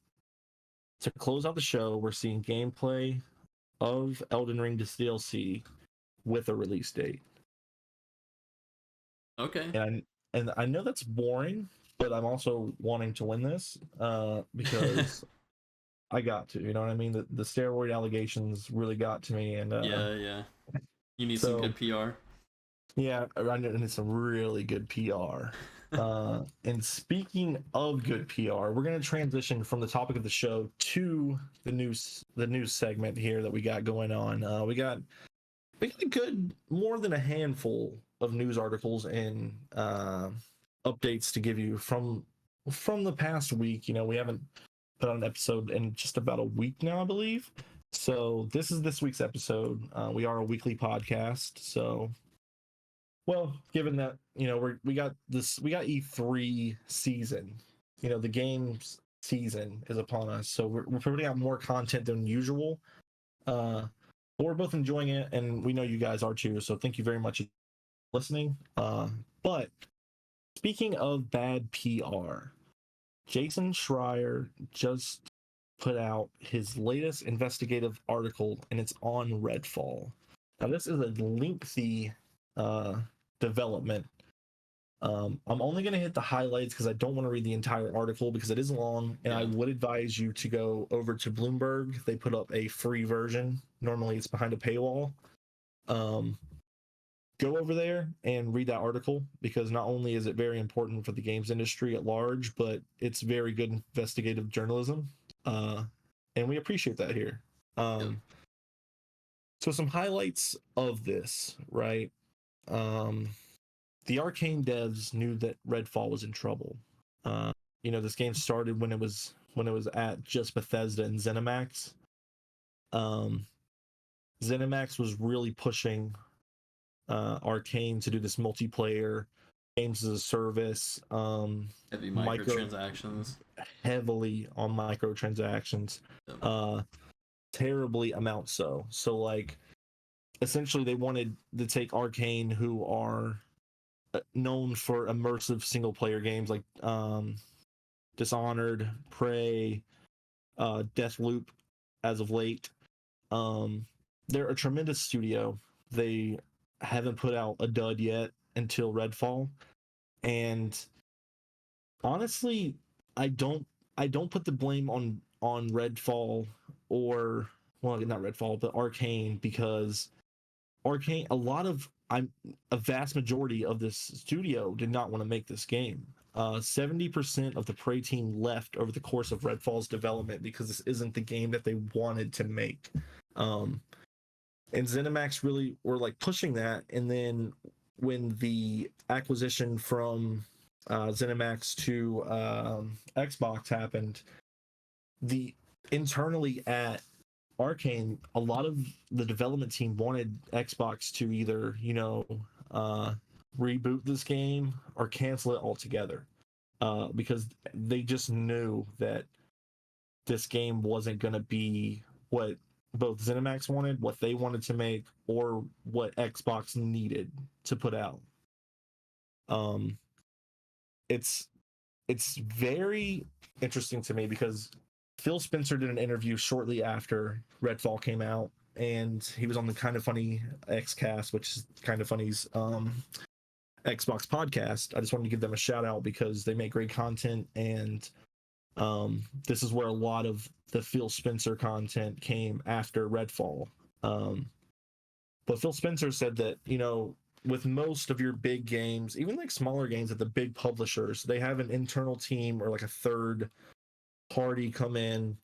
[SPEAKER 1] to close out the show, we're seeing gameplay of Elden Ring DLC with a release date.
[SPEAKER 2] Okay.
[SPEAKER 1] And I know that's boring, but I'm also wanting to win this because I got to. You know what I mean? The steroid allegations really got to me, and
[SPEAKER 2] Yeah, yeah. You need some
[SPEAKER 1] so
[SPEAKER 2] good PR.
[SPEAKER 1] yeah, I need some really good PR. And speaking of good PR, we're going to transition from the topic of the show to the news segment here that we got going on. We got a good more than a handful of news articles and updates to give you from the past week. We haven't put out an episode in just about a week now, I believe. So this is this week's episode. We are a weekly podcast, so well, given that we got E3 season, the games season is upon us, so we're putting out more content than usual. But we're both enjoying it, and we know you guys are too. So thank you very much for listening. But speaking of bad PR, Jason Schreier just put out his latest investigative article, and it's on Redfall. Now, this is a lengthy uh, development. I'm only going to hit the highlights because I don't want to read the entire article because it is long, and I
[SPEAKER 2] Yeah.
[SPEAKER 1] would advise you to go over to Bloomberg. They put up a free version. Normally, it's behind a paywall. Um, go over there and read that article, because not only is it very important for the games industry at large, but it's very good investigative journalism. And we appreciate that here.
[SPEAKER 2] Yep.
[SPEAKER 1] So some highlights of this, right? The Arcane devs knew that Redfall was in trouble. This game started when it was at just Bethesda and ZeniMax. ZeniMax was really pushing Arcane to do this multiplayer games as a service.
[SPEAKER 2] Heavy microtransactions.
[SPEAKER 1] Heavily on microtransactions.
[SPEAKER 2] Yep.
[SPEAKER 1] Terribly amount so. So like, essentially they wanted to take Arcane, who are known for immersive single player games like Dishonored, Prey, Deathloop as of late. They're a tremendous studio. They haven't put out a dud yet until Redfall. And honestly, I don't put the blame on Redfall, or, well, not Redfall, but Arcane, because Arcane, a vast majority of this studio did not want to make this game. 70% of the Prey team left over the course of Redfall's development because this isn't the game that they wanted to make. And ZeniMax really were like pushing that. And then when the acquisition from ZeniMax to Xbox happened, the internally at Arcane, a lot of the development team wanted Xbox to either, reboot this game or cancel it altogether, because they just knew that this game wasn't going to be what both ZeniMax wanted, what they wanted to make, or what Xbox needed to put out. It's very interesting to me because Phil Spencer did an interview shortly after Redfall came out, and he was on the Kind of Funny Xcast, which is Kind of Funny's Xbox podcast. I just wanted to give them a shout out because they make great content, and this is where a lot of the Phil Spencer content came after Redfall. But Phil Spencer said that, with most of your big games, even like smaller games at the big publishers, they have an internal team or like a third party come in,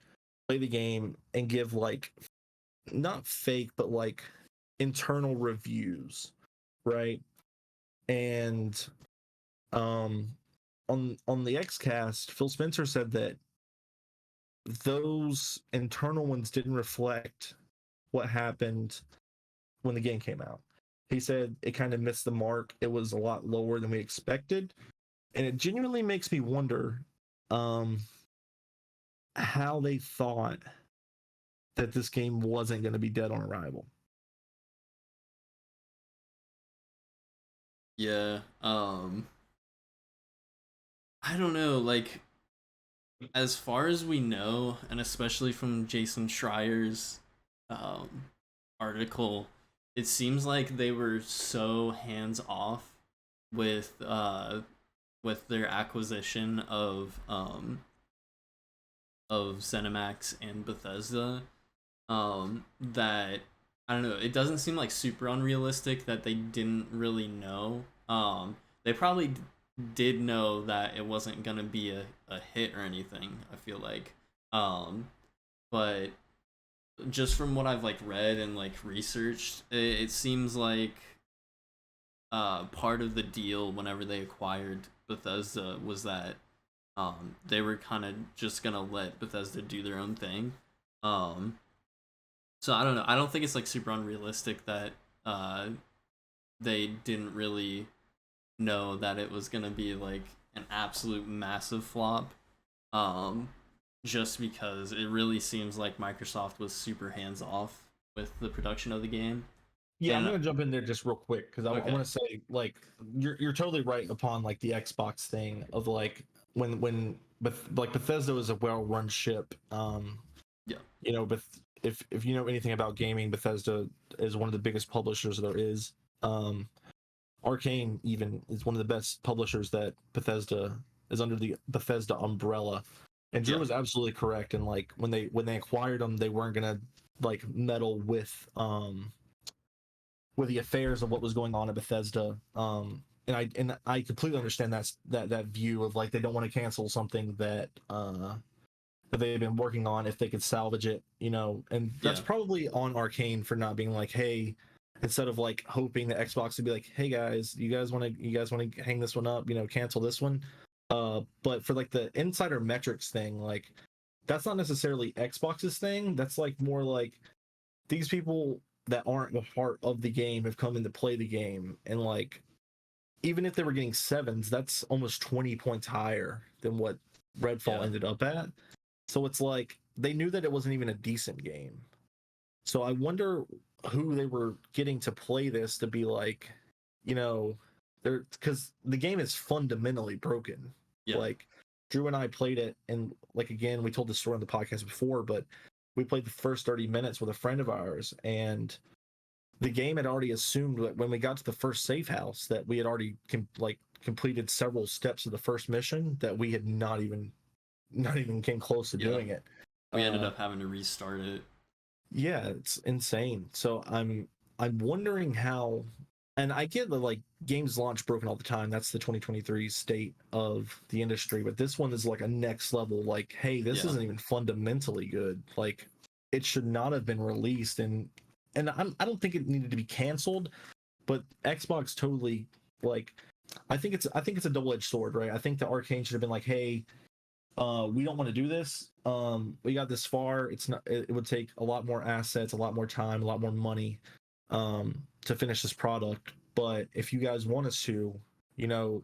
[SPEAKER 1] play the game, and give like, not fake, but like internal reviews, right? And on the Xcast, Phil Spencer said that those internal ones didn't reflect what happened when the game came out. He said it kind of missed the mark. It was a lot lower than we expected, and it genuinely makes me wonder how they thought that this game wasn't going to be dead on arrival.
[SPEAKER 2] Yeah. I don't know, like, as far as we know, and especially from Jason Schreier's article, it seems like they were so hands off with their acquisition of ZeniMax and Bethesda, that, I don't know, it doesn't seem like super unrealistic that they didn't really know. They probably did know that it wasn't gonna be a hit or anything, I feel like. But just from what I've like read and like researched, it seems like part of the deal whenever they acquired Bethesda was that they were kind of just gonna let Bethesda do their own thing. So I don't know. I don't think it's like super unrealistic that they didn't really know that it was gonna be like an absolute massive flop. Just because it really seems like Microsoft was super hands off with the production of the game.
[SPEAKER 1] Yeah, I'm gonna jump in there just real quick because I
[SPEAKER 2] Okay.
[SPEAKER 1] want to say, like, you're totally right upon like the Xbox thing of like when like Bethesda is a well-run ship.
[SPEAKER 2] Yeah.
[SPEAKER 1] But if you know anything about gaming, Bethesda is one of the biggest publishers there is. Arcane even is one of the best publishers that Bethesda is under the Bethesda umbrella. And Drew was absolutely correct. And like when they acquired them, they weren't gonna like meddle with with the affairs of what was going on at Bethesda. And I completely understand that view of like they don't want to cancel something that that they've been working on if they could salvage it, you know. And that's
[SPEAKER 2] Yeah.
[SPEAKER 1] probably on Arcane for not being like, hey, instead of like hoping that Xbox would be like, hey guys, you guys want to hang this one up, you know, cancel this one. But for like the insider metrics thing, like that's not necessarily Xbox's thing. That's like more like these people that aren't a part of the game have come in to play the game, and like even if they were getting sevens, that's almost 20 points higher than what Redfall
[SPEAKER 2] Yeah.
[SPEAKER 1] ended up at. So it's like they knew that it wasn't even a decent game. So I wonder who they were getting to play this to be like, you know, they're because the game is fundamentally broken.
[SPEAKER 2] Yeah.
[SPEAKER 1] Like Drew and I played it, and like again, we told the story on the podcast before, but we played the first 30 minutes with a friend of ours, and the game had already assumed that when we got to the first safe house that we had already completed several steps of the first mission that we had not even came close to
[SPEAKER 2] Yeah.
[SPEAKER 1] doing it.
[SPEAKER 2] We ended up having to restart it.
[SPEAKER 1] Yeah, it's insane. So I'm wondering how, and I get that like games launch broken all the time. That's the 2023 state of the industry, but this one is like a next level. Like, hey, this
[SPEAKER 2] Yeah.
[SPEAKER 1] isn't even fundamentally good. Like, it should not have been released, and I don't think it needed to be canceled, but Xbox totally like. I think it's a double-edged sword, right? I think the Arcane should have been like, hey, we don't want to do this. We got this far. It's not. It would take a lot more assets, a lot more time, a lot more money, to finish this product. But if you guys want us to, you know,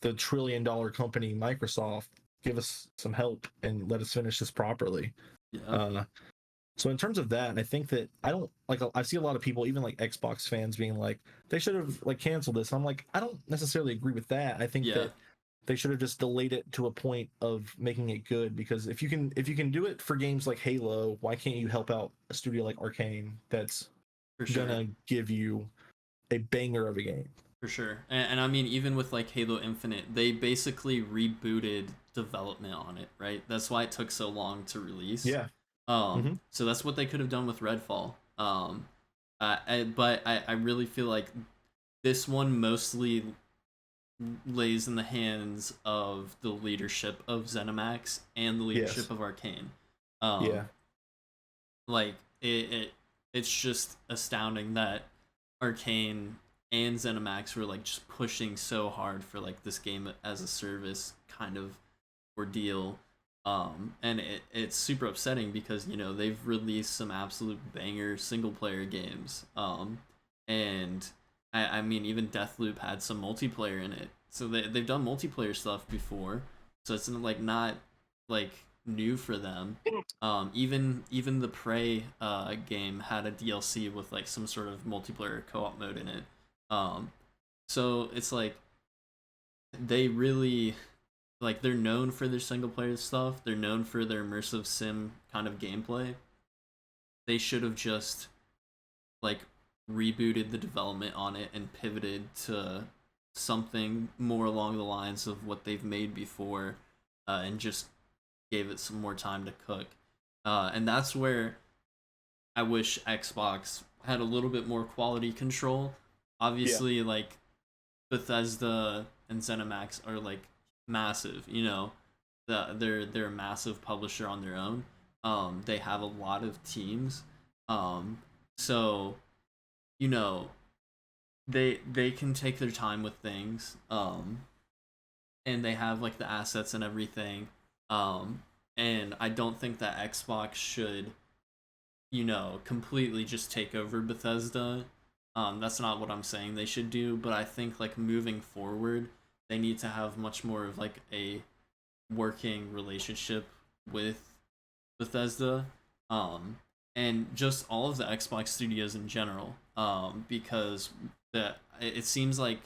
[SPEAKER 1] the trillion-dollar company Microsoft, give us some help and let us finish this properly.
[SPEAKER 2] Yeah.
[SPEAKER 1] So in terms of that, I think that I don't like. I see a lot of people, even like Xbox fans, being like, they should have like canceled this. I'm like, I don't necessarily agree with that. I think
[SPEAKER 2] Yeah.
[SPEAKER 1] that they should have just delayed it to a point of making it good, because if you can do it for games like Halo, why can't you help out a studio like Arcane that's
[SPEAKER 2] For sure.
[SPEAKER 1] gonna give you a banger of a game?
[SPEAKER 2] For sure. And I mean, even with like Halo Infinite, they basically rebooted development on it, right? That's why it took so long to release.
[SPEAKER 1] Yeah. Mm-hmm.
[SPEAKER 2] So that's what they could have done with Redfall. But I really feel like this one mostly lays in the hands of the leadership of ZeniMax and the leadership
[SPEAKER 1] Yes.
[SPEAKER 2] of Arcane.
[SPEAKER 1] Yeah.
[SPEAKER 2] Like it's just astounding that Arcane and ZeniMax were like just pushing so hard for like this game as a service kind of ordeal. And it's super upsetting because, you know, they've released some absolute banger single player games. And I mean, even Deathloop had some multiplayer in it, so they've done multiplayer stuff before, so it's like not like new for them. Even the Prey game had a DLC with like some sort of multiplayer co-op mode in it. So it's like they really like they're known for their single player stuff. They're known for their immersive sim kind of gameplay. They should have just like rebooted the development on it and pivoted to something more along the lines of what they've made before, and just gave it some more time to cook. And that's where I wish Xbox had a little bit more quality control. Obviously, like Bethesda and ZeniMax are like massive, you know. They're a massive publisher on their own. They have a lot of teams. So you know, they can take their time with things. And they have like the assets and everything. And I don't think that Xbox should, you know, completely just take over Bethesda. That's not what I'm saying they should do, but I think like moving forward, they need to have much more of like a working relationship with Bethesda, and just all of the Xbox studios in general, because it seems like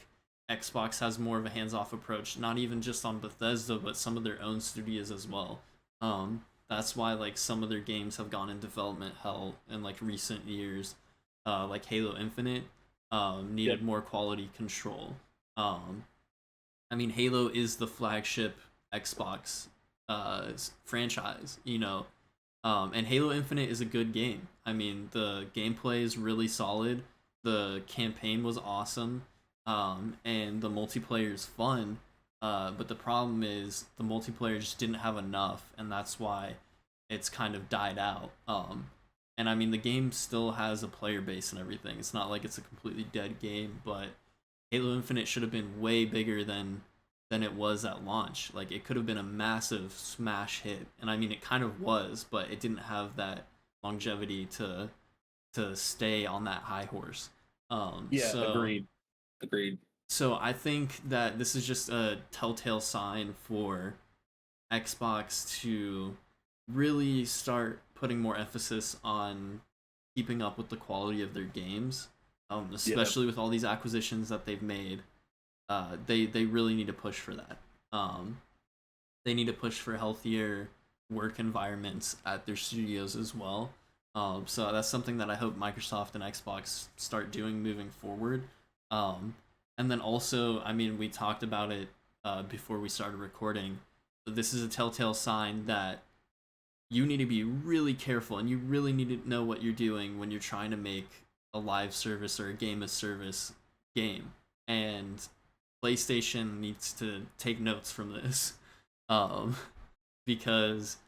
[SPEAKER 2] Xbox has more of a hands-off approach, not even just on Bethesda, but some of their own studios as well. That's why like some of their games have gone in development hell in like recent years, like Halo Infinite needed more quality control. I mean, Halo is the flagship Xbox franchise, you know, and Halo Infinite is a good game. I mean, the gameplay is really solid. the campaign was awesome, and the multiplayer is fun. But the problem is the multiplayer just didn't have enough, and that's why it's kind of died out. And I mean, the game still has a player base and everything. It's not like it's a completely dead game, but Halo Infinite should have been way bigger than it was at launch. Like it could have been a massive smash hit, and I mean, it kind of was, but it didn't have that longevity to stay on that high horse.
[SPEAKER 1] Yeah,
[SPEAKER 2] So
[SPEAKER 1] agreed.
[SPEAKER 2] so I think that this is just a telltale sign for Xbox to really start putting more emphasis on keeping up with the quality of their games, especially with all these acquisitions that they've made. They really need to push for that. They need to push for healthier work environments at their studios as well. So that's something that I hope Microsoft and Xbox start doing moving forward. And then also, I mean, we talked about it before we started recording. This is a telltale sign that you need to be really careful and you really need to know what you're doing when you're trying to make a live service or a game as service game. And PlayStation needs to take notes from this, because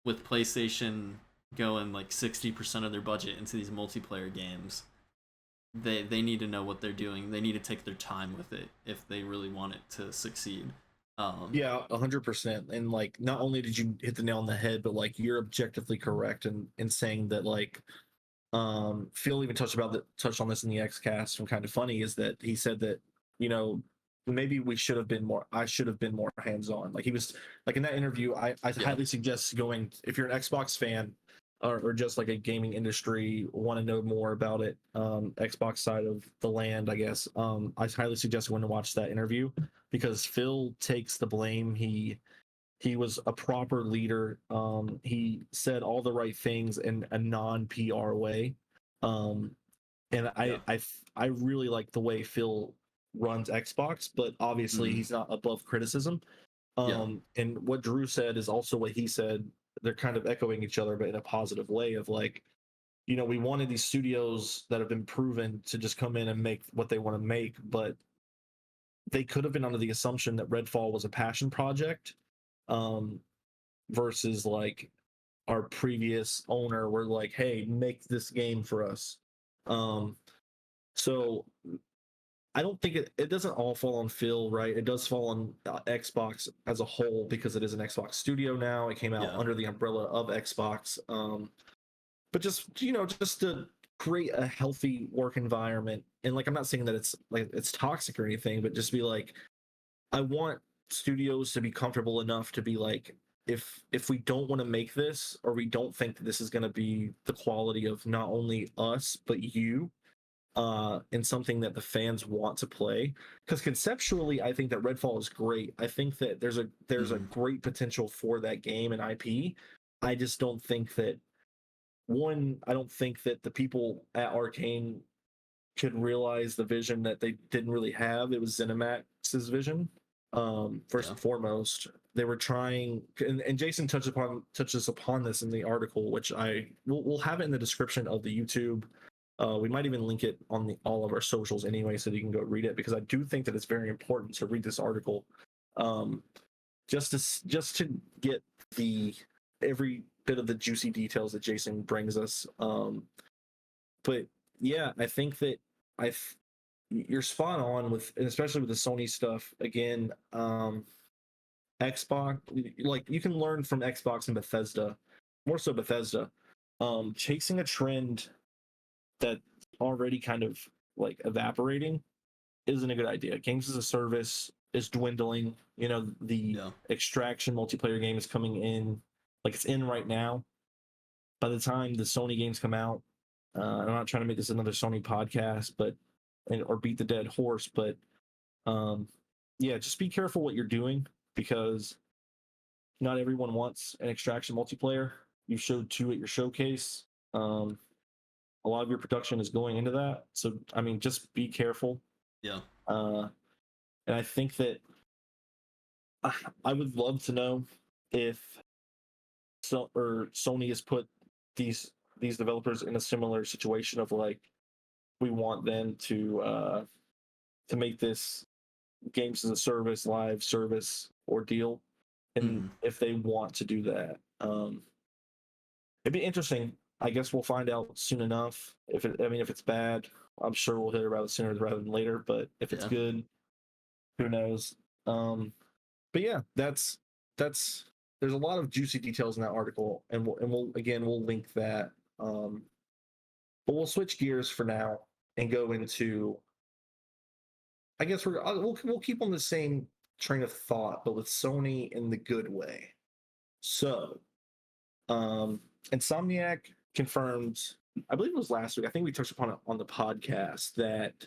[SPEAKER 2] with PlayStation going like 60% of their budget into these multiplayer games, they need to know what they're doing. They need to take their time with it if they really want it to succeed.
[SPEAKER 1] Yeah, 100%. And like, not only did you hit the nail on the head, but like you're objectively correct in saying that like, Phil even touched on this in the X cast. And kind of funny is that he said that, you know, maybe I should have been more hands-on. Like he was like in that interview, I highly suggest going, if you're an Xbox fan or just like a gaming industry, want to know more about it, Xbox side of the land, I guess. I highly suggest going to watch that interview because Phil takes the blame. He was a proper leader. He said all the right things in a non-PR way. And
[SPEAKER 2] Yeah.
[SPEAKER 1] I really like the way Phil runs Xbox, but obviously he's not above criticism.
[SPEAKER 2] Yeah.
[SPEAKER 1] And what Drew said is also what he said. They're kind of echoing each other, but in a positive way of like, you know, we wanted these studios that have been proven to just come in and make what they want to make, but they could have been under the assumption that Redfall was a passion project, versus like our previous owner were like, hey, make this game for us. So I don't think it doesn't all fall on Phil, right? It does fall on Xbox as a whole because it is an Xbox studio now. It came out
[SPEAKER 2] Yeah.
[SPEAKER 1] under the umbrella of Xbox. But just, you know, just to create a healthy work environment. And like, I'm not saying that it's toxic or anything, but just be like, I want studios to be comfortable enough to be like, if we don't want to make this or we don't think that this is going to be the quality of not only us but you, and something that the fans want to play, because conceptually I think that Redfall is great. I think that there's a great potential for that game and IP. I just don't think that I don't think that the people at Arcane could realize the vision that they didn't really have. It was ZeniMax's vision. First and foremost, they were trying, and Jason touches upon this in the article, which we'll have it in the description of the YouTube. We might even link it on all of our socials anyway, so that you can go read it, because I do think that it's very important to read this article, just to get every bit of the juicy details that Jason brings us. But yeah, I think that you're spot on with, and especially with the Sony stuff. Again, Xbox, like you can learn from Xbox and Bethesda, more so Bethesda, chasing a trend that already kind of like evaporating isn't a good idea. Games as a service is dwindling. You know, the extraction multiplayer game is coming in, like it's in right now. By the time the Sony games come out, I'm not trying to make this another Sony podcast, or beat the dead horse, but yeah, just be careful what you're doing, because not everyone wants an extraction multiplayer. You showed two at your showcase. A lot of your production is going into that, so I mean, just be careful.
[SPEAKER 2] Yeah.
[SPEAKER 1] And I think that I would love to know if Sony has put these developers in a similar situation of like, we want them to make this games as a service, live service ordeal, and
[SPEAKER 2] Mhm.
[SPEAKER 1] if they want to do that, it'd be interesting. I guess we'll find out soon enough. If it's bad, I'm sure we'll hear about it sooner rather than later. But if it's
[SPEAKER 2] Yeah.
[SPEAKER 1] good, who knows? But yeah, that's there's a lot of juicy details in that article, and we'll link that. But we'll switch gears for now and go into. I guess we'll keep on the same train of thought, but with Sony in the good way. So, Insomniac confirmed, I believe it was last week. I think we touched upon it on the podcast that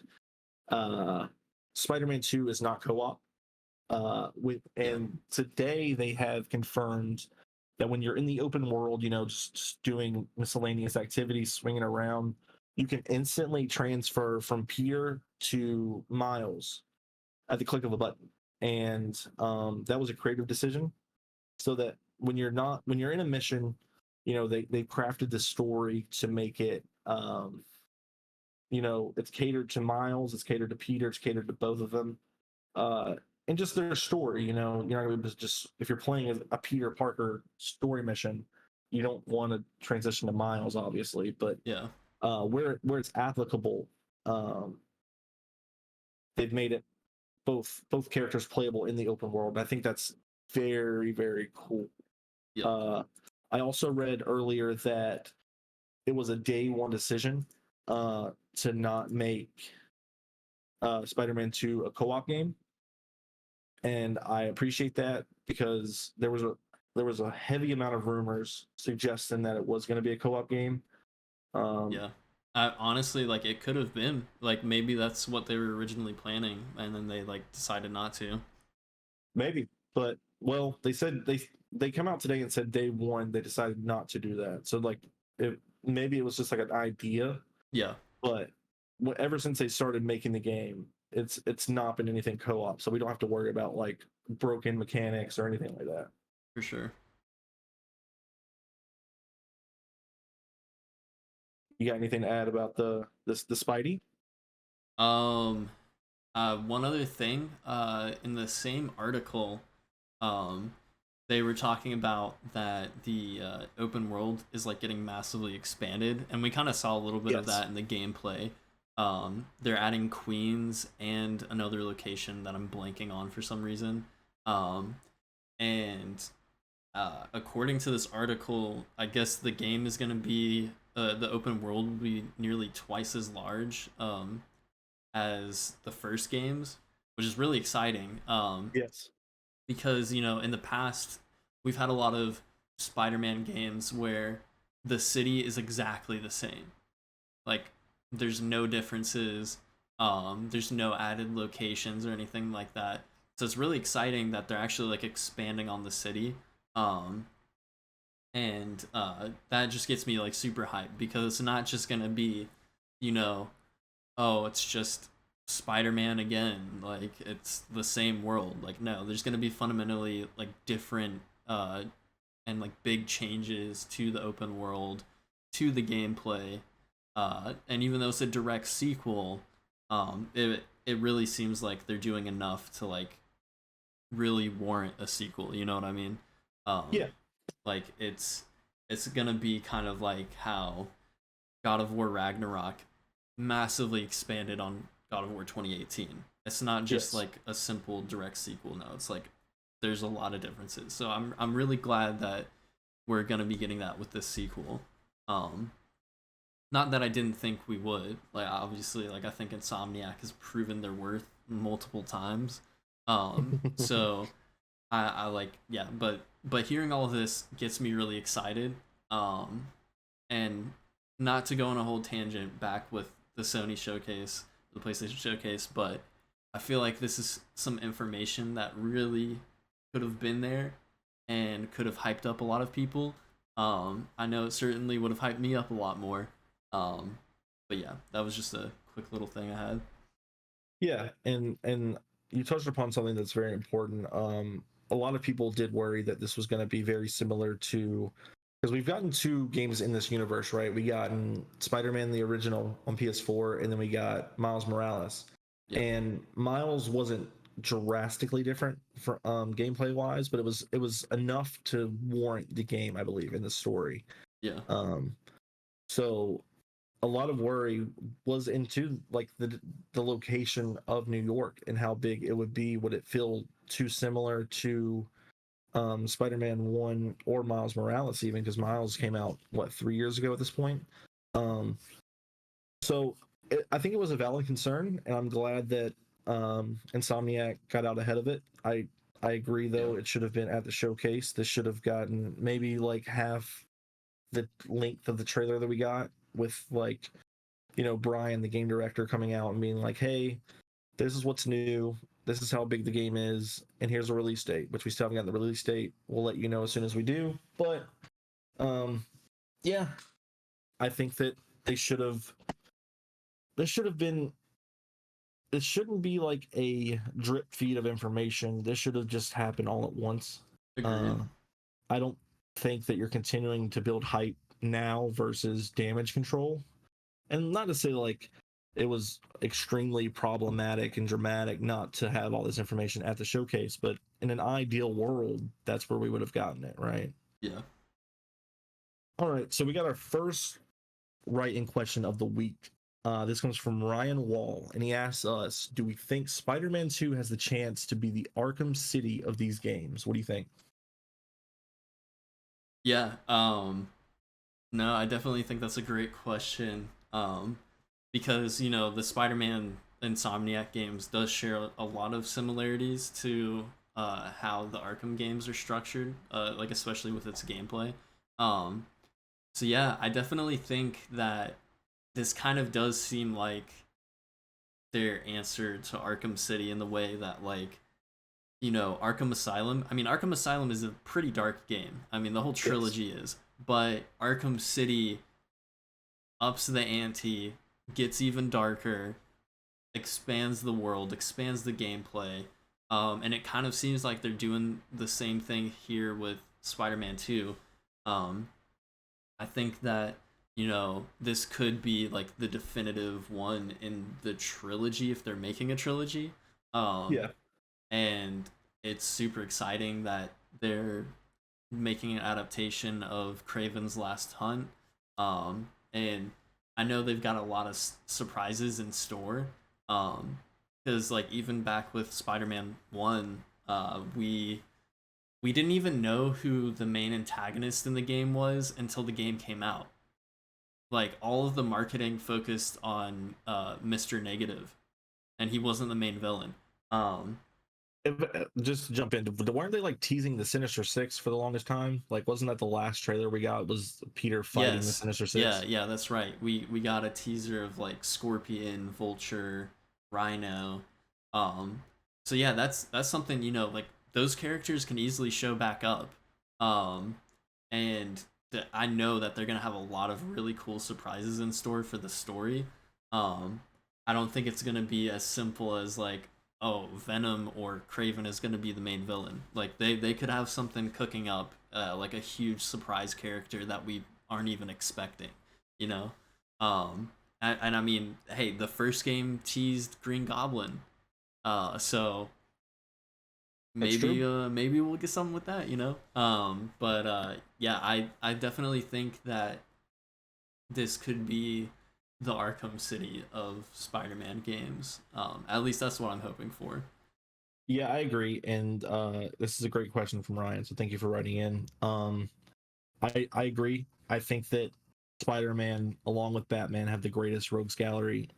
[SPEAKER 1] Spider-Man 2 is not co-op.
[SPEAKER 2] Yeah.
[SPEAKER 1] And today they have confirmed that when you're in the open world, just doing miscellaneous activities, swinging around, you can instantly transfer from Peter to Miles at the click of a button. And that was a creative decision, so that when you're in a mission, they crafted the story to make it, it's catered to Miles, it's catered to Peter, it's catered to both of them. Uh, and just their story, you're not going to just, if you're playing as a Peter Parker story mission, you don't want to transition to Miles, obviously, but
[SPEAKER 2] Yeah.
[SPEAKER 1] where it's applicable, um, they've made it both characters playable in the open world. I think that's very, very cool.
[SPEAKER 2] Yeah.
[SPEAKER 1] I also read earlier that it was a day one decision to not make Spider-Man 2 a co-op game, and I appreciate that because there was a heavy amount of rumors suggesting that it was going to be a co-op game. Um,
[SPEAKER 2] Yeah. I honestly like it could have been like maybe that's what they were originally planning, and then they like decided not to.
[SPEAKER 1] Maybe, but well, they said they come out today and said day one they decided not to do that. So like, maybe it was just like an idea,
[SPEAKER 2] Yeah,
[SPEAKER 1] but ever since they started making the game, it's not been anything co-op, so we don't have to worry about like broken mechanics or anything like that.
[SPEAKER 2] for sure.
[SPEAKER 1] You got anything to add about the Spidey?
[SPEAKER 2] Um, one other thing, in the same article, um, they were talking about that the open world is like getting massively expanded, and we kind of saw a little bit of
[SPEAKER 1] Yes.
[SPEAKER 2] that in the gameplay. They're adding Queens and another location that I'm blanking on for some reason. Um, and according to this article, I guess the game is going to be the open world will be nearly twice as large as the first games, which is really exciting.
[SPEAKER 1] Yes.
[SPEAKER 2] Because in the past we've had a lot of Spider-Man games where the city is exactly the same. Like there's no differences. There's no added locations or anything like that. So it's really exciting that they're actually like expanding on the city. Um, and that just gets me like super hyped because it's not just gonna be, you know, oh, it's just Spider-Man again. Like it's the same world. Like no, there's gonna be fundamentally like different and like big changes to the open world, to the gameplay. And even though it's a direct sequel, it really seems like they're doing enough to like really warrant a sequel. You know what I mean?
[SPEAKER 1] Yeah.
[SPEAKER 2] Like it's gonna be kind of like how God of War Ragnarok massively expanded on God of War 2018. It's not just
[SPEAKER 1] Yes.
[SPEAKER 2] like a simple direct sequel. No, it's like there's a lot of differences. So I'm really glad that we're gonna be getting that with this sequel. Um, Not that I didn't think we would. Like obviously, like I think Insomniac has proven their worth multiple times. So I like yeah, but hearing all of this gets me really excited. And not to go on a whole tangent back with the Sony showcase, the PlayStation showcase, but I feel like this is some information that really could have been there and could have hyped up a lot of people. I know it certainly would have hyped me up a lot more. Um, but yeah, that was just a quick little thing I had.
[SPEAKER 1] Yeah, and you touched upon something that's very important. A lot of people did worry that this was going to be very similar to because we've gotten 2 games in this universe, right? We got Spider-Man the original on PS4, and then we got Miles Morales.
[SPEAKER 2] Yeah.
[SPEAKER 1] And Miles wasn't drastically different for gameplay wise, but it was enough to warrant the game, I believe, in the story.
[SPEAKER 2] Yeah.
[SPEAKER 1] So a lot of worry was into like the location of New York and how big it would be. Would it feel too similar to Spider-Man 1 or Miles Morales, even because Miles came out what 3 years ago at this point. Um, so I think it was a valid concern, and I'm glad that Insomniac got out ahead of it. I agree though;
[SPEAKER 2] Yeah.
[SPEAKER 1] it should have been at the showcase. This should have gotten maybe like half the length of the trailer that we got, with like Brian, the game director, coming out and being like, "Hey, this is what's new. This is how big the game is, and here's a release date," which we still haven't gotten the release date. We'll let you know as soon as we do. But yeah, I think that they should have. This should have been. It shouldn't be like a drip feed of information. This should have just happened all at once.
[SPEAKER 2] Agreed.
[SPEAKER 1] I don't think that you're continuing to build hype now versus damage control. And not to say like it was extremely problematic and dramatic not to have all this information at the showcase, but in an ideal world, that's where we would have gotten it, right?
[SPEAKER 2] Yeah.
[SPEAKER 1] All right, so we got our first write-in question of the week. This comes from Ryan Wall, and he asks us, do we think Spider-Man 2 has the chance to be the Arkham City of these games? What do you think?
[SPEAKER 2] Yeah. No, I definitely think that's a great question. Because the Spider-Man Insomniac games does share a lot of similarities to how the Arkham games are structured, like especially with its gameplay. Um, so yeah, I definitely think that this kind of does seem like their answer to Arkham City in the way that Arkham Asylum. I mean, Arkham Asylum is a pretty dark game. I mean, the whole trilogy is, but Arkham City ups the ante, gets even darker, expands the world, expands the gameplay, and it kind of seems like they're doing the same thing here with Spider-Man 2. I think that this could be like the definitive one in the trilogy if they're making a trilogy.
[SPEAKER 1] Yeah.
[SPEAKER 2] And it's super exciting that they're making an adaptation of Kraven's Last Hunt. And I know they've got a lot of surprises in store. Because like even back with Spider-Man 1, we didn't even know who the main antagonist in the game was until the game came out. Like all of the marketing focused on Mr. Negative, and he wasn't the main villain.
[SPEAKER 1] Just to jump in, weren't they like teasing the Sinister Six for the longest time? Like, wasn't that the last trailer we got? Was Peter fighting the Sinister Six?
[SPEAKER 2] Yeah, that's right. We got a teaser of like Scorpion, Vulture, Rhino. So yeah, that's something like those characters can easily show back up. And I know that they're gonna have a lot of really cool surprises in store for the story. I don't think it's gonna be as simple as like, oh, Venom or Kraven is going to be the main villain. Like they could have something cooking up, like a huge surprise character that we aren't even expecting, you know. And I mean, hey, the first game teased Green Goblin, so maybe maybe we'll get something with that, you know. But yeah, I definitely think that this could be the Arkham City of Spider-Man games. At least that's what I'm hoping for.
[SPEAKER 1] Yeah, I agree, and this is a great question from Ryan. So thank you for writing in. I agree. I think that Spider-Man, along with Batman, have the greatest rogues gallery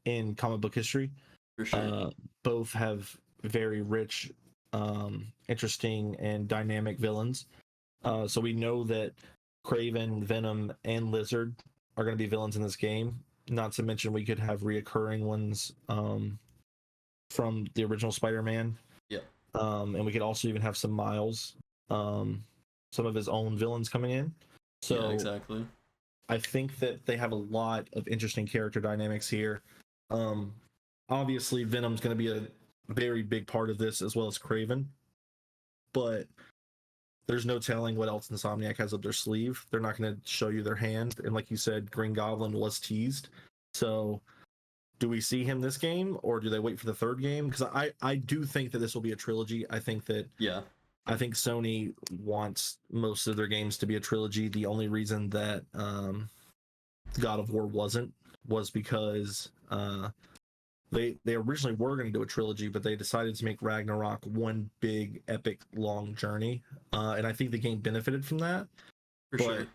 [SPEAKER 1] in comic book history.
[SPEAKER 2] For sure.
[SPEAKER 1] Both have very rich, interesting, and dynamic villains. So we know that Kraven, Venom, and Lizard are going to be villains in this game. Not to mention we could have reoccurring ones from the original Spider-Man.
[SPEAKER 2] Yeah.
[SPEAKER 1] And we could also even have some Miles, some of his own villains coming in. So
[SPEAKER 2] yeah, exactly.
[SPEAKER 1] I think that they have a lot of interesting character dynamics here. Obviously, Venom's going to be a very big part of this, as well as Kraven. But there's no telling what else Insomniac has up their sleeve. They're not going to show you their hand. And like you said, Green Goblin was teased. So do we see him this game, or do they wait for the third game? Because I do think that this will be a trilogy. I think Sony wants most of their games to be a trilogy. The only reason that God of War wasn't was because they originally were going to do a trilogy, but they decided to make Ragnarok one big epic long journey, and I think the game benefited from that.
[SPEAKER 2] For
[SPEAKER 1] but
[SPEAKER 2] sure.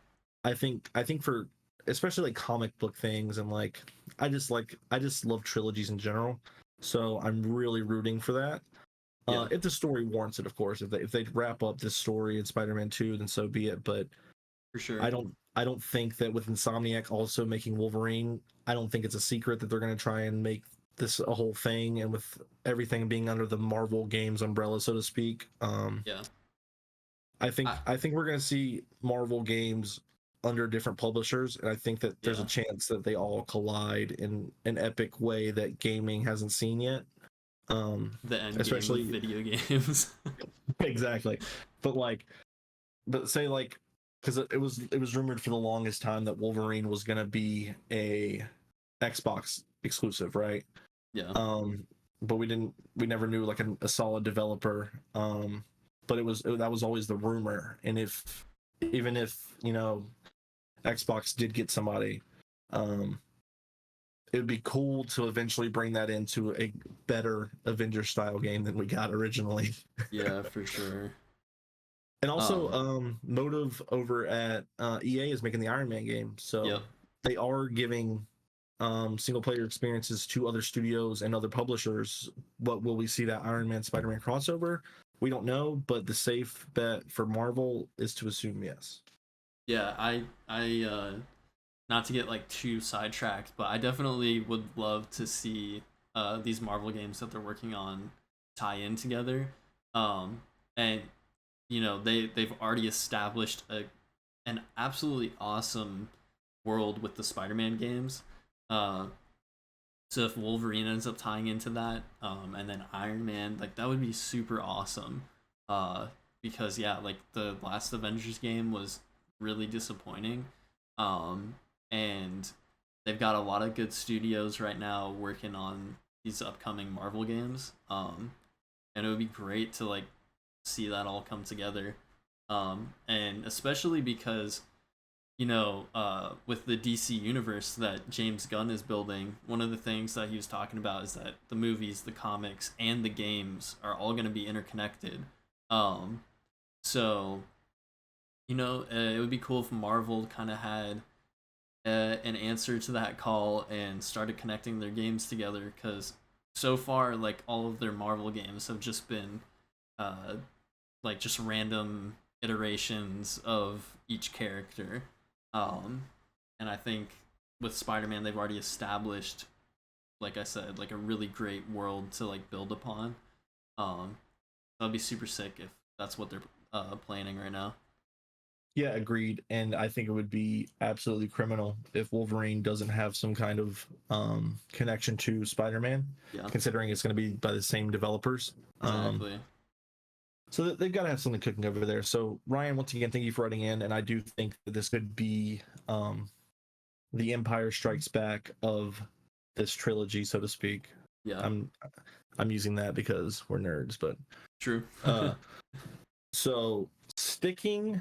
[SPEAKER 1] I think for especially like comic book things, and like I just love trilogies in general, so I'm really rooting for that. If the story warrants it, of course. If they wrap up this story in Spider-Man 2, then so be it. But
[SPEAKER 2] For sure.
[SPEAKER 1] I don't think that with Insomniac also making Wolverine, I don't think it's a secret that they're going to try and make this a whole thing, and with everything being under the Marvel Games umbrella, so to speak. I think we're going to see Marvel games under different publishers, and I think that there's a chance that they all collide in an epic way that gaming hasn't seen yet.
[SPEAKER 2] The end
[SPEAKER 1] especially
[SPEAKER 2] game of video games.
[SPEAKER 1] Exactly. But say like, because it was rumored for the longest time that Wolverine was going to be a Xbox exclusive, right?
[SPEAKER 2] Yeah.
[SPEAKER 1] But we never knew like a solid developer. But that was always the rumor. And even if Xbox did get somebody, it would be cool to eventually bring that into a better Avengers style game than we got originally.
[SPEAKER 2] Yeah, for sure.
[SPEAKER 1] And also, Motive over at EA is making the Iron Man game, so they are giving single player experiences to other studios and other publishers. But will we see that Iron Man Spider-Man crossover? We don't know, but the safe bet for Marvel is to assume yes.
[SPEAKER 2] Yeah, I not to get like too sidetracked, but I definitely would love to see these Marvel games that they're working on tie in together. And they've already established an absolutely awesome world with the Spider-Man games. So if Wolverine ends up tying into that, and then Iron Man, like that would be super awesome. Because like the last Avengers game was really disappointing. And they've got a lot of good studios right now working on these upcoming Marvel games. And it would be great to like see that all come together. And especially because with the DC universe that James Gunn is building, one of the things that he was talking about is that the movies, the comics, and the games are all going to be interconnected. So it would be cool if Marvel kind of had an answer to that call and started connecting their games together, because so far like all of their Marvel games have just been like just random iterations of each character. And I think with Spider-Man they've already established, like I said, like a really great world to like build upon. That'd be super sick if that's what they're planning right now.
[SPEAKER 1] Yeah, agreed. And I think it would be absolutely criminal if Wolverine doesn't have some kind of connection to Spider-Man, considering it's going to be by the same developers.
[SPEAKER 2] Exactly.
[SPEAKER 1] So they've got to have something cooking over there. So Ryan, once again, thank you for writing in. And I do think that this could be the Empire Strikes Back of this trilogy, so to speak.
[SPEAKER 2] Yeah.
[SPEAKER 1] I'm using that because we're nerds, but
[SPEAKER 2] true.
[SPEAKER 1] So sticking.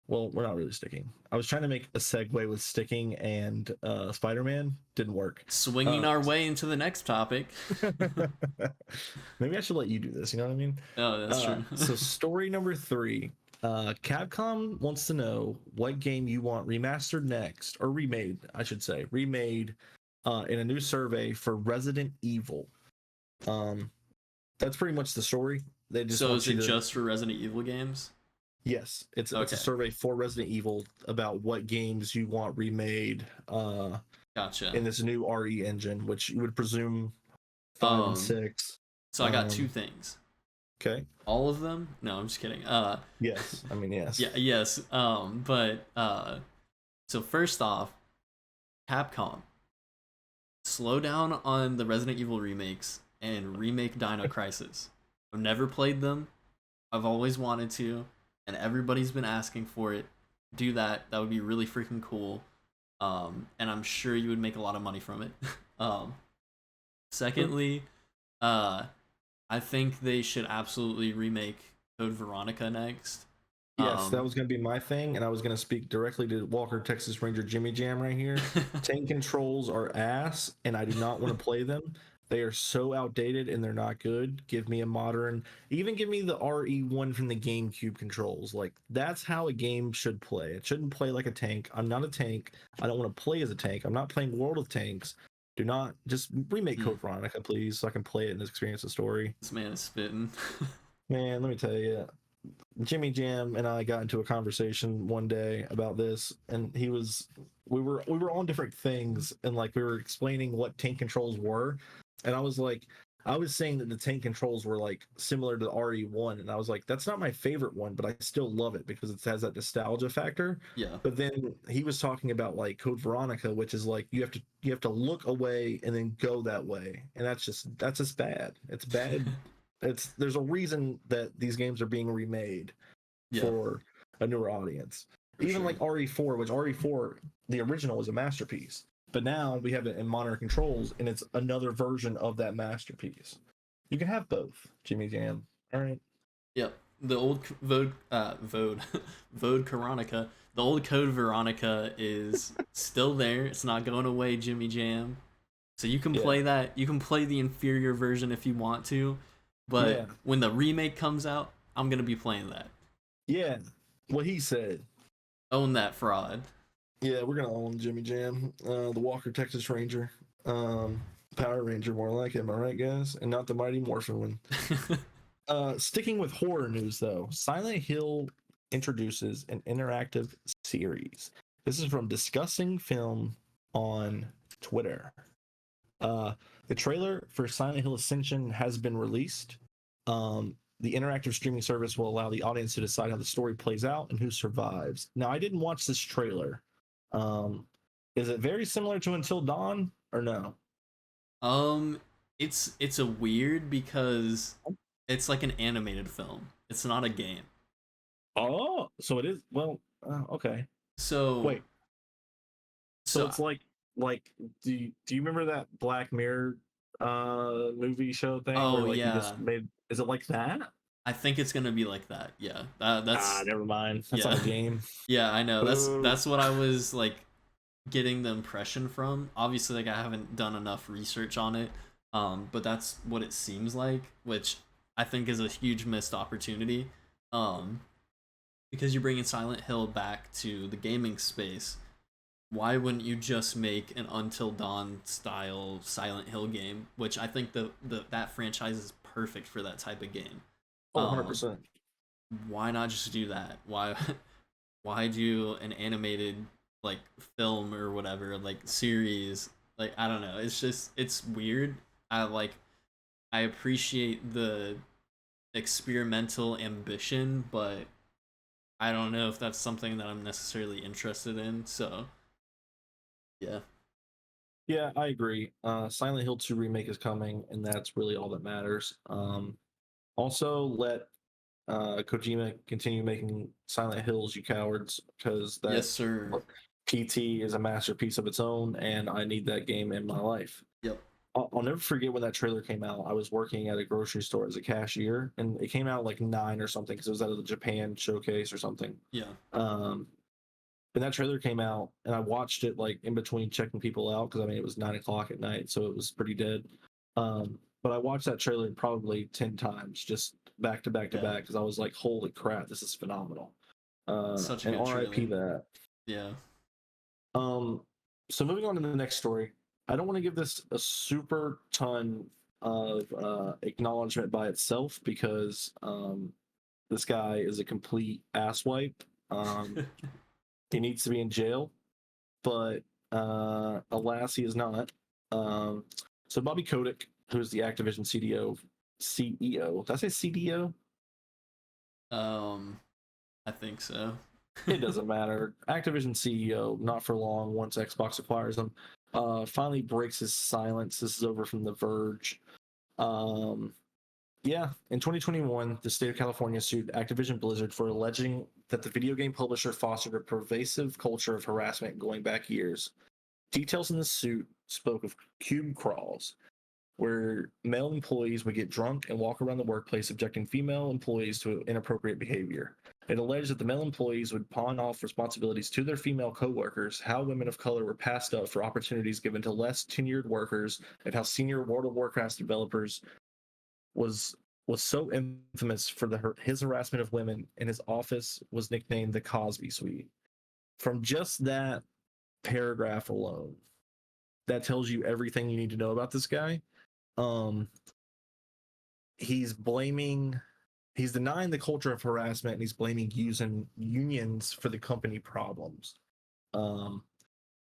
[SPEAKER 1] Well, we're not really sticking. I was trying to make a segue with sticking and Spider-Man. Didn't work.
[SPEAKER 2] Swinging our way into the next topic.
[SPEAKER 1] Maybe I should let you do this. You know what I mean?
[SPEAKER 2] Oh, that's true.
[SPEAKER 1] So story number 3. Capcom wants to know what game you want remastered next, or remade, I should say. Remade in a new survey for Resident Evil. That's pretty much the story. They just
[SPEAKER 2] so is it just for Resident Evil games?
[SPEAKER 1] Yes, it's a survey for Resident Evil about what games you want remade.
[SPEAKER 2] Gotcha.
[SPEAKER 1] In this new RE engine, which you would presume 5 and 6.
[SPEAKER 2] So I got 2 things.
[SPEAKER 1] Okay.
[SPEAKER 2] All of them? No, I'm just kidding.
[SPEAKER 1] Yes. I mean, yes.
[SPEAKER 2] Yeah. Yes. But so first off, Capcom, slow down on the Resident Evil remakes and remake Dino Crisis. I've never played them. I've always wanted to. and everybody's been asking for it. Do that. That would be really freaking cool. And I'm sure you would make a lot of money from it. um, Secondly, uh, I think they should absolutely remake Code Veronica next.
[SPEAKER 1] Yes, that
[SPEAKER 2] Um,
[SPEAKER 1] was going to be my thing, and I was going to speak directly to Walker Texas Ranger Jimmy Jam right here. Tank controls are ass, and I do not want to play them. They are so outdated and they're not good. Give me a modern, even give me the RE1 from the GameCube controls. Like, that's how a game should play. It shouldn't play like a tank. I'm not a tank. I don't want to play as a tank. I'm not playing World of Tanks. Do not just remake
[SPEAKER 2] Hmm.
[SPEAKER 1] Code Veronica, please, so I can play it and experience the story.
[SPEAKER 2] this man is spitting.
[SPEAKER 1] Man, let me tell you, Jimmy Jam and I got into a conversation one day about this, and we were on different things, and like we were explaining what tank controls were, and I was saying that the tank controls were like similar to the RE1, and I was like, that's not my favorite one, but I still love it because it has that nostalgia factor.
[SPEAKER 2] Yeah,
[SPEAKER 1] But then he was talking about like Code Veronica, which is like you have to look away and then go that way, and that's just bad. It's bad. There's a reason that these games are being remade
[SPEAKER 2] yeah,
[SPEAKER 1] for a newer audience.
[SPEAKER 2] for
[SPEAKER 1] Even
[SPEAKER 2] sure.
[SPEAKER 1] like RE4, which RE4 the original was a masterpiece, but now we have it in modern controls and it's another version of that masterpiece. You can have both, Jimmy Jam. All right.
[SPEAKER 2] Yep. The old Vode Veronica. The old Code Veronica is still there. It's not going away, Jimmy Jam. So you can
[SPEAKER 1] Yeah.
[SPEAKER 2] play that. You can play the inferior version if you want to, but
[SPEAKER 1] Yeah.
[SPEAKER 2] when the remake comes out, I'm gonna be playing that.
[SPEAKER 1] Yeah. What he said.
[SPEAKER 2] Own that fraud.
[SPEAKER 1] Yeah, we're gonna own Jimmy Jam, the Walker Texas Ranger, um, Power Ranger, more like it. Am I right, guys? And not the Mighty Morphin one. Sticking with horror news, though, Silent Hill introduces an interactive series. This is from Discussing Film on Twitter. Uh, the trailer for Silent Hill Ascension has been released. The interactive streaming service will allow the audience to decide how the story plays out and who survives. Now, I didn't watch this trailer. Um, is it very similar to Until Dawn or no?
[SPEAKER 2] um, it's a weird because it's like an animated film. It's not a game.
[SPEAKER 1] Oh, so it is. Well, okay.
[SPEAKER 2] So
[SPEAKER 1] Wait, so
[SPEAKER 2] so
[SPEAKER 1] it's like do you remember that Black Mirror movie show thing where
[SPEAKER 2] oh
[SPEAKER 1] like you
[SPEAKER 2] yeah,
[SPEAKER 1] just made is it like that?
[SPEAKER 2] I think it's gonna be like that. Yeah,
[SPEAKER 1] Ah,
[SPEAKER 2] that's
[SPEAKER 1] never mind. That's not
[SPEAKER 2] yeah,
[SPEAKER 1] a game.
[SPEAKER 2] yeah. I know.
[SPEAKER 1] Boo.
[SPEAKER 2] That's what I was like getting the impression from. Obviously, like I haven't done enough research on it, but that's what it seems like, which I think is a huge missed opportunity. Um, because you're bringing Silent Hill back to the gaming space. Why wouldn't you just make an Until Dawn style Silent Hill game? Which I think the that franchise is perfect for that type of game.
[SPEAKER 1] Oh,
[SPEAKER 2] Um,
[SPEAKER 1] 100%.
[SPEAKER 2] why not just do that? Why do an animated like film or whatever like series? Like I don't know. It's just it's weird. I appreciate the experimental ambition, but I don't know if that's something that I'm necessarily interested in. So yeah,
[SPEAKER 1] Yeah, I agree. Silent Hill 2 remake is coming, and that's really all that matters. Also, let Kojima continue making Silent Hills, you cowards, because
[SPEAKER 2] yes
[SPEAKER 1] that
[SPEAKER 2] sir.
[SPEAKER 1] PT is a masterpiece of its own, and I need that game in my life.
[SPEAKER 2] Yep.
[SPEAKER 1] I'll never forget when that trailer came out. I was working at a grocery store as a cashier, and it came out like 9 or something because it was out of the Japan showcase or something.
[SPEAKER 2] Yeah.
[SPEAKER 1] Um, and that trailer came out, and I watched it like in between checking people out because I mean it was 9 o'clock at night, so it was pretty dead. But I watched that trailer probably 10 times, just back to back to
[SPEAKER 2] Yeah.
[SPEAKER 1] back, because I was like, "Holy crap, this is phenomenal!"
[SPEAKER 2] Such a
[SPEAKER 1] And
[SPEAKER 2] good
[SPEAKER 1] R.I.P.
[SPEAKER 2] trailer.
[SPEAKER 1] that.
[SPEAKER 2] Yeah.
[SPEAKER 1] Um, so moving on to the next story, I don't want to give this a super ton of acknowledgement by itself because this guy is a complete asswipe. He needs to be in jail, but alas, he is not. Um, so Bobby Kotick, who is the Activision CEO, did I say CDO?
[SPEAKER 2] um, I think so.
[SPEAKER 1] It doesn't matter. Activision CEO, not for long, once Xbox acquires them, finally breaks his silence. This is over from The Verge. Um, Yeah, in 2021, the state of California sued Activision Blizzard for alleging that the video game publisher fostered a pervasive culture of harassment going back years. Details in the suit spoke of cube crawls, where male employees would get drunk and walk around the workplace subjecting female employees to inappropriate behavior. It alleged that the male employees would pawn off responsibilities to their female coworkers, how women of color were passed up for opportunities given to less tenured workers, and how senior World of Warcraft developers was was so infamous for his harassment of women, and his office was nicknamed the Cosby Suite. From just that paragraph alone, that tells you everything you need to know about this guy. Um, he's blaming, he's denying the culture of harassment, and he's blaming using unions for the company problems. Um,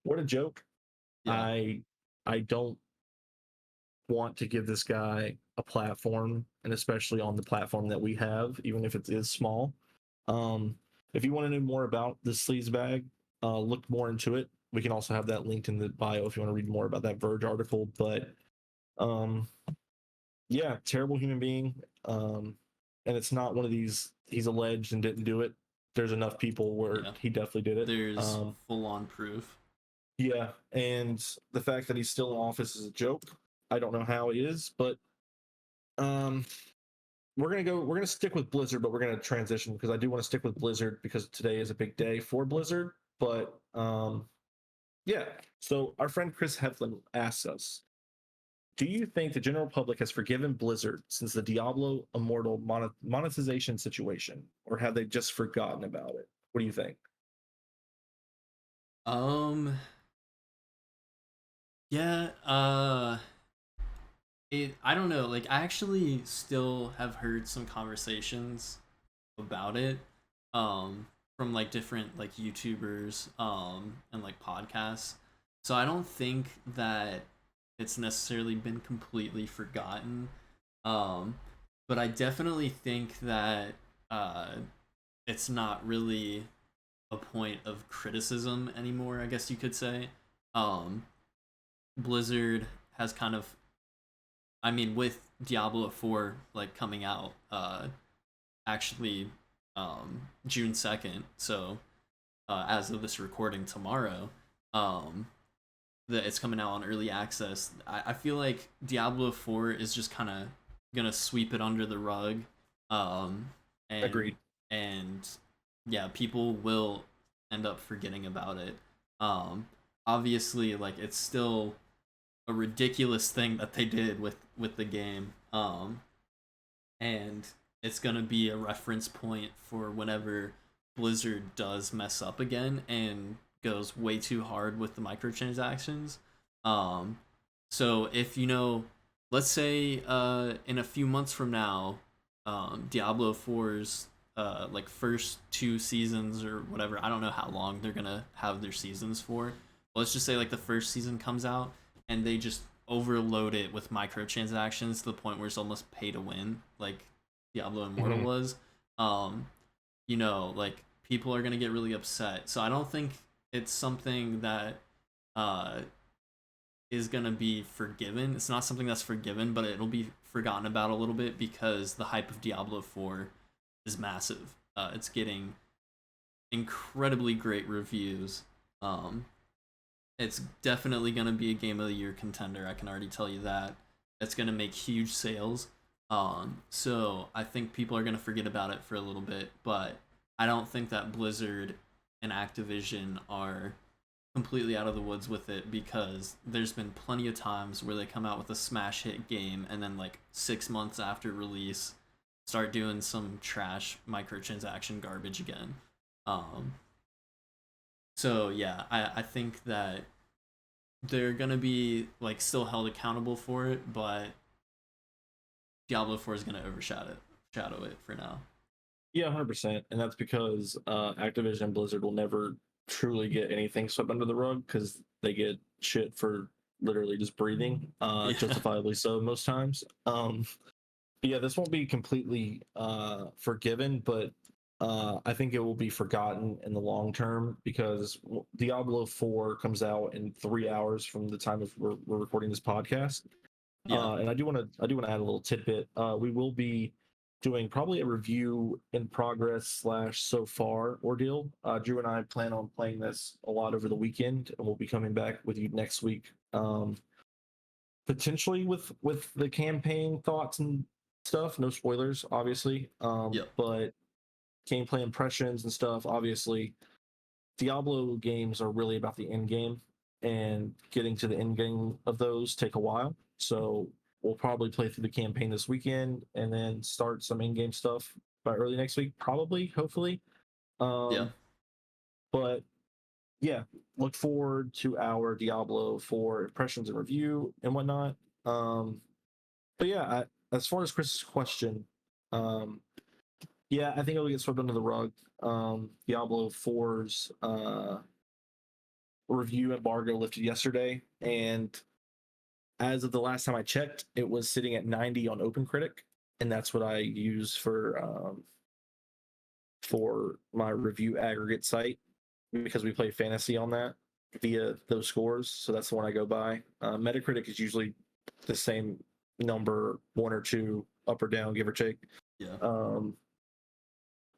[SPEAKER 1] what a joke!
[SPEAKER 2] Yeah.
[SPEAKER 1] I don't want to give this guy a platform, and especially on the platform that we have, even if it is small. Um, if you want to know more about this sleaze bag, look more into it. We can also have that linked in the bio if you want to read more about that Verge article. But um, yeah, terrible human being. And it's not one of these he's alleged and didn't do it. There's enough people where
[SPEAKER 2] Yeah.
[SPEAKER 1] he definitely did it.
[SPEAKER 2] There's full on proof.
[SPEAKER 1] Yeah, and the fact that he's still in office is a joke. I don't know how it is, but um, we're gonna stick with Blizzard, but we're gonna transition because I do want to stick with Blizzard because today is a big day for Blizzard. But yeah. So our friend Chris Heflin asks us, do you think the general public has forgiven Blizzard since the Diablo Immortal monetization situation, or have they just forgotten about it? What do you think?
[SPEAKER 2] Um, yeah, I don't know. Like, I actually still have heard some conversations about it, from like different like YouTubers, and like podcasts. So I don't think that it's necessarily been completely forgotten. Um, but I definitely think that uh, it's not really a point of criticism anymore, I guess you could say. Um, Blizzard has kind of, I mean, with Diablo 4 like coming out, actually, June 2nd, so as of this recording tomorrow, um, that it's coming out on early access. I feel like Diablo 4 is just kind of gonna sweep it under the rug, um, and
[SPEAKER 1] Agreed.
[SPEAKER 2] and yeah, people will end up forgetting about it. Um, Obviously, like it's still a ridiculous thing that they did with the game, and it's gonna be a reference point for whenever Blizzard does mess up again and goes way too hard with the microtransactions. Um, so if you know, let's say in a few months from now, Diablo 4's like first two seasons or whatever, I don't know how long they're gonna have their seasons for. Let's just say like the first season comes out and they just overload it with microtransactions to the point where it's almost pay to win, like Diablo Immortal
[SPEAKER 1] Mm-hmm.
[SPEAKER 2] was. Um, like people are gonna get really upset. So I don't think it's something that uh is gonna be forgiven. It's not something that's forgiven, but it'll be forgotten about a little bit because the hype of Diablo 4 is massive. It's getting incredibly great reviews. Um, it's definitely gonna be a game of the year contender. I can already tell you that. It's gonna make huge sales. So I think people are gonna forget about it for a little bit, but I don't think that Blizzard and Activision are completely out of the woods with it because there's been plenty of times where they come out with a smash hit game and then like 6 months after release start doing some trash microtransaction garbage again. Um, so yeah, I think that they're gonna be like still held accountable for it, but Diablo 4 is gonna shadow it for now.
[SPEAKER 1] Yeah, 100%. And that's because Activision and Blizzard will never truly get anything swept under the rug because they get shit for literally just breathing,
[SPEAKER 2] Yeah.
[SPEAKER 1] justifiably so most times. But yeah, this won't be completely forgiven, but I think it will be forgotten in the long term because Diablo 4 comes out in 3 hours from the time of we're recording this podcast.
[SPEAKER 2] Yeah.
[SPEAKER 1] And I do want to add a little tidbit. We will be doing probably a review in progress slash so far ordeal. Drew and I plan on playing this a lot over the weekend, and we'll be coming back with you next week. Potentially with the campaign thoughts and stuff. No spoilers, obviously.
[SPEAKER 2] Yep.
[SPEAKER 1] But gameplay impressions and stuff. Obviously, Diablo games are really about the end game, and getting to the end game of those take a while. So we'll probably play through the campaign this weekend and then start some in-game stuff by early next week, probably, hopefully.
[SPEAKER 2] Yeah.
[SPEAKER 1] But yeah, look forward to our Diablo for impressions and review and whatnot. But yeah, as far as Chris's question, um, yeah, I think it'll get swept under the rug. Diablo 4's review embargo lifted yesterday, and as of the last time I checked, it was sitting at 90 on OpenCritic, and that's what I use for my review aggregate site because we play fantasy on that via those scores. So that's the one I go by. Metacritic is usually the same number, one or two up or down, give or take.
[SPEAKER 2] Yeah.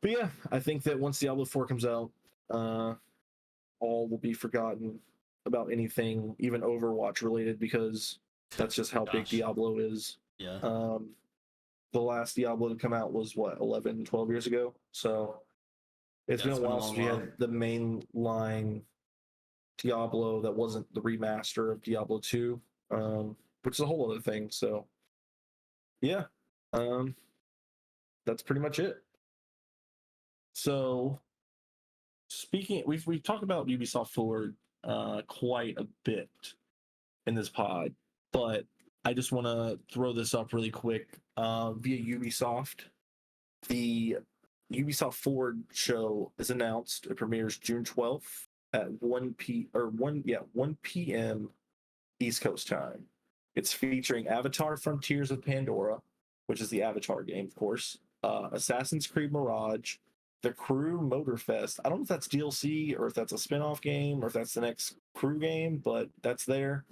[SPEAKER 1] But yeah, I think that once Diablo 4 comes out, all will be forgotten about anything, even Overwatch related, because that's just how big
[SPEAKER 2] Gosh.
[SPEAKER 1] Diablo is.
[SPEAKER 2] Yeah.
[SPEAKER 1] The last Diablo to come out was what, 11, 12 years ago? So it's been a while since we had the main line Diablo that wasn't the remaster of Diablo 2, which is a whole other thing. So yeah, that's pretty much it. So speaking, we've talked about Ubisoft Forward quite a bit in this pod, but I just want to throw this up really quick via Ubisoft. The Ubisoft Forward show is announced. It premieres June 12th at 1 p.m. East Coast time. It's featuring Avatar: Frontiers of Pandora, which is the Avatar game, of course. Assassin's Creed Mirage, The Crew Motorfest. I don't know if that's DLC or if that's a spin-off game or if that's the next Crew game, but that's there.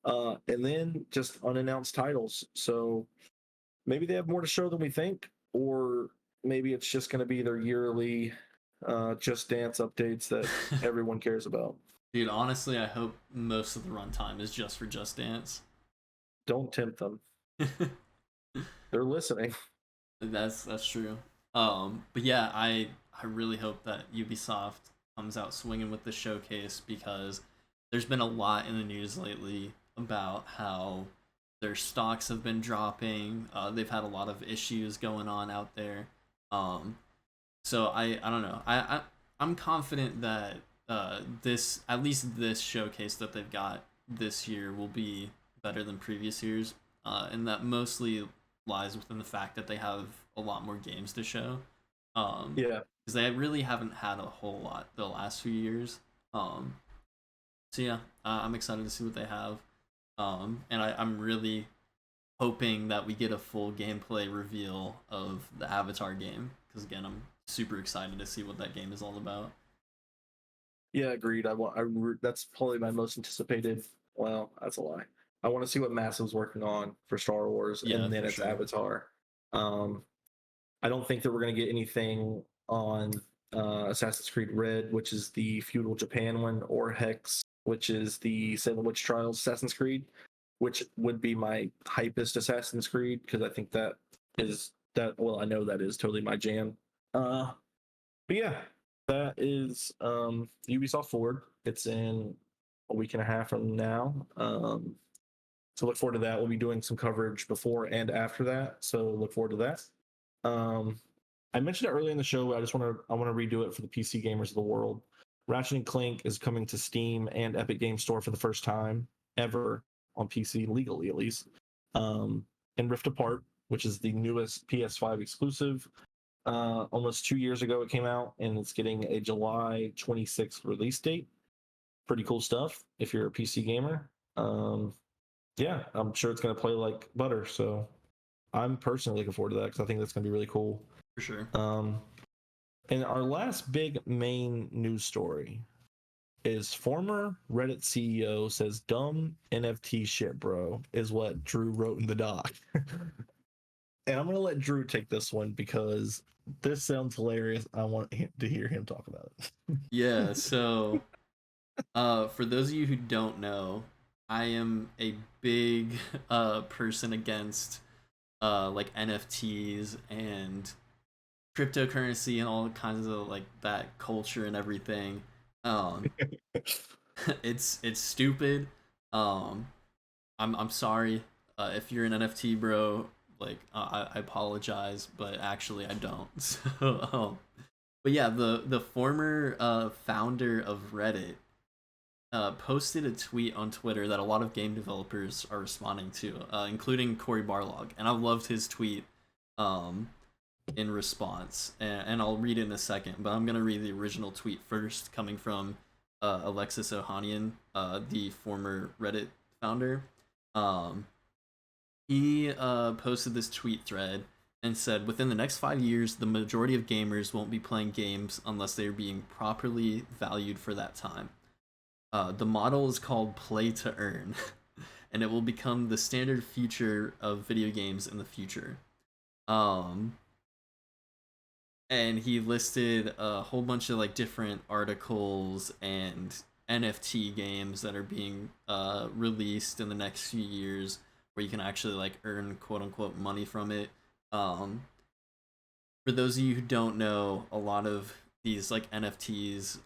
[SPEAKER 1] And then just unannounced titles. So maybe they have more to show than we think, or maybe it's just going to be their yearly Just Dance updates that everyone cares about.
[SPEAKER 2] Dude, honestly, I hope most of the runtime is just for Just Dance.
[SPEAKER 1] Don't tempt them. They're listening.
[SPEAKER 2] That's true. But yeah, I really hope that Ubisoft comes out swinging with the showcase, because there's been a lot in the news lately about how their stocks have been dropping. They've had a lot of issues going on out there. So I don't know. I'm confident that this, at least this showcase that they've got this year, will be better than previous years, and that mostly lies within the fact that they have a lot more games to show.
[SPEAKER 1] Yeah,
[SPEAKER 2] because they really haven't had a whole lot the last few years. So yeah, I'm excited to see what they have. And I'm really hoping that we get a full gameplay reveal of the Avatar game, because again, I'm super excited to see what that game is all about.
[SPEAKER 1] yeah, agreed. That's probably my most anticipated. Well, that's a lie. I want to see what Massive's working on for Star Wars,
[SPEAKER 2] Yeah,
[SPEAKER 1] and then
[SPEAKER 2] for
[SPEAKER 1] it's
[SPEAKER 2] sure.
[SPEAKER 1] Avatar. I don't think that we're going to get anything on Assassin's Creed Red, which is the feudal Japan one, or Hex, which is the Salem Witch Trials Assassin's Creed, which would be my hypest Assassin's Creed, because I think that is that. Well, I know that is totally my jam. But yeah, that is Ubisoft Forward. It's in a week and a half from now. So look forward to that. We'll be doing some coverage before and after that. So look forward to that. I mentioned it earlier in the show. I want to redo it for the PC gamers of the world. Ratchet and Clank is coming to Steam and Epic Game Store for the first time ever on PC, legally at least. And Rift Apart, which is the newest PS5 exclusive. Almost 2 years ago it came out, and it's getting a July 26th release date. Pretty cool stuff if you're a PC gamer. Yeah, I'm sure it's going to play like butter. So I'm personally looking forward to that, because I think that's going to be really cool.
[SPEAKER 2] For sure.
[SPEAKER 1] And our last big main news story is former Reddit CEO says dumb NFT shit, bro, is what Drew wrote in the doc. And I'm gonna let Drew take this one because this sounds hilarious. I want to hear him talk about it.
[SPEAKER 2] Yeah, so for those of you who don't know, I am a big person against like NFTs and cryptocurrency and all kinds of like that culture and everything. Um it's stupid. Um I'm sorry if you're an NFT bro, like I apologize, but actually I don't. So but yeah, the former founder of Reddit posted a tweet on Twitter that a lot of game developers are responding to, including Cory Barlog, and I loved his tweet um, in response, and I'll read it in a second, but I'm gonna read the original tweet first, coming from Alexis Ohanian, the former Reddit founder. Um, he posted this tweet thread and said, within the next 5 years, the majority of gamers won't be playing games unless they are being properly valued for that time. The model is called play to earn, and it will become the standard feature of video games in the future. Um, and he listed a whole bunch of like different articles and NFT games that are being released in the next few years, where you can actually like earn quote unquote money from it. Um, for those of you who don't know, a lot of these like NFTs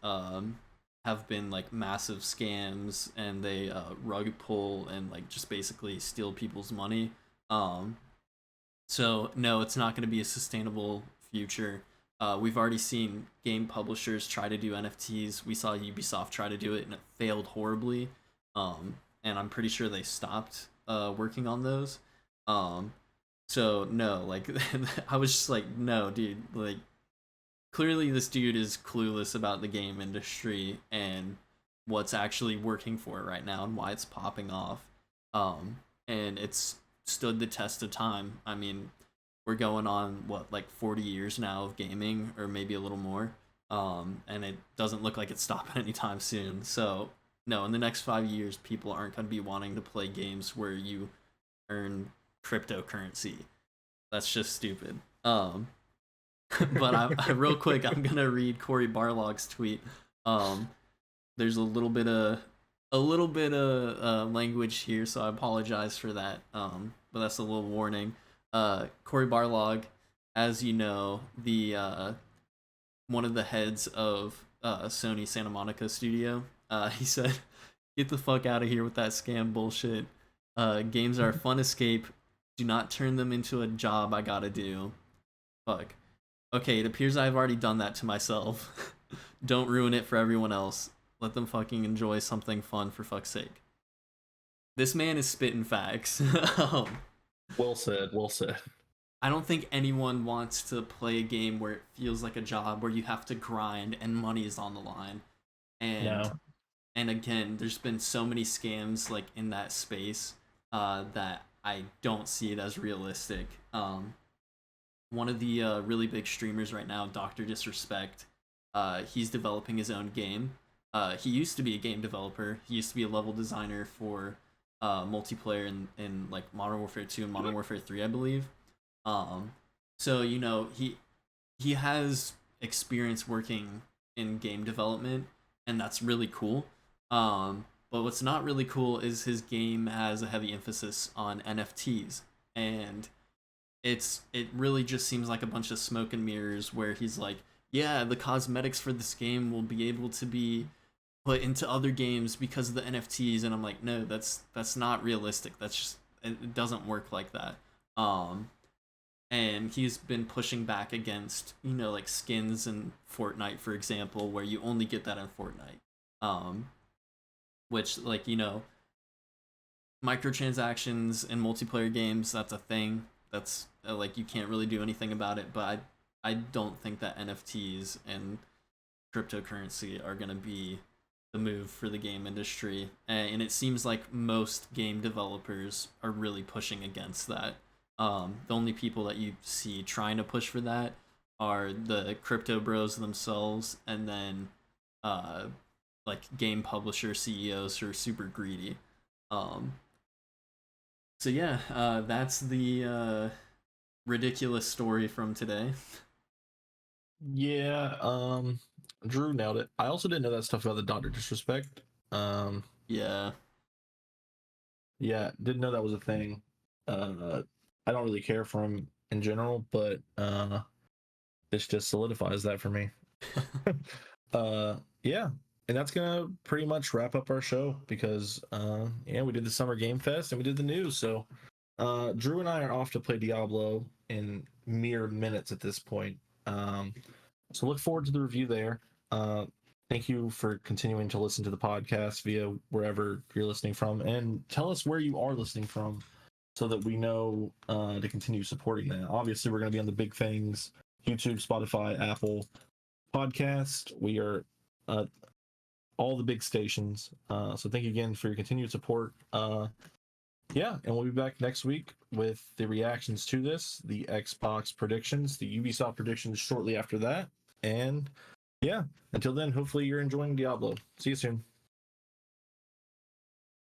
[SPEAKER 2] have been like massive scams, and they rug pull and like just basically steal people's money. So no, it's not going to be a sustainable future. We've already seen game publishers try to do NFTs. We saw Ubisoft try to do it, and it failed horribly. And I'm pretty sure they stopped working on those. So no, like I was just like, no, dude, like clearly this dude is clueless about the game industry and what's actually working for it right now and why it's popping off. And it's stood the test of time. I mean, we're going on what, like 40 years now of gaming, or maybe a little more. And it doesn't look like it's stopping anytime soon. So no, in the next 5 years, people aren't going to be wanting to play games where you earn cryptocurrency. That's just stupid. But I real quick, I'm gonna read Cory Barlog's tweet. There's a little bit of language here, so I apologize for that. But that's a little warning. Cory Barlog, as you know, the one of the heads of Sony Santa Monica studio, he said, "Get the fuck out of here with that scam bullshit. Games are a fun escape. Do not turn them into a job I gotta do. Fuck. Okay, it appears I've already done that to myself. Don't ruin it for everyone else. Let them fucking enjoy something fun, for fuck's sake." This man is spitting facts.
[SPEAKER 1] Well said. Well said.
[SPEAKER 2] I don't think anyone wants to play a game where it feels like a job, where you have to grind and money is on the line. And
[SPEAKER 1] No.
[SPEAKER 2] and again, there's been so many scams like in that space that I don't see it as realistic. One of the really big streamers right now, Dr. Disrespect, he's developing his own game. He used to be a game developer. He used to be a level designer for multiplayer in like Modern Warfare 2 and Modern Warfare 3, I believe. So you know, he has experience working in game development, and that's really cool. But what's not really cool is his game has a heavy emphasis on NFTs, and it really just seems like a bunch of smoke and mirrors, where he's like, yeah, the cosmetics for this game will be able to be put into other games because of the NFTs, and I'm like, no, that's not realistic. That's just, it doesn't work like that. And he's been pushing back against, you know, like skins in Fortnite, for example, where you only get that in Fortnite. Which, like, you know, microtransactions in multiplayer games, that's a thing. That's like, you can't really do anything about it. But I don't think that NFTs and cryptocurrency are gonna be the move for the game industry, and it seems like most game developers are really pushing against that. The only people that you see trying to push for that are the crypto bros themselves, and then like game publisher CEOs who are super greedy. Um, so yeah, that's the ridiculous story from today.
[SPEAKER 1] Yeah, Drew nailed it. I also didn't know that stuff about the Doctor Disrespect. Um,
[SPEAKER 2] Yeah,
[SPEAKER 1] yeah, didn't know that was a thing. I don't really care for him in general, but this just solidifies that for me. Yeah, and that's gonna pretty much wrap up our show because yeah, we did the Summer Game Fest and we did the news. So Drew and I are off to play Diablo in mere minutes at this point. Um, so look forward to the review there. Thank you for continuing to listen to the podcast via wherever you're listening from, and tell us where you are listening from so that we know to continue supporting that. Obviously, we're going to be on the big things: YouTube, Spotify, Apple Podcast. We are all the big stations. So thank you again for your continued support. Yeah, and we'll be back next week with the reactions to this, the Xbox predictions, the Ubisoft predictions shortly after that. And yeah, until then, hopefully you're enjoying Diablo. See you soon.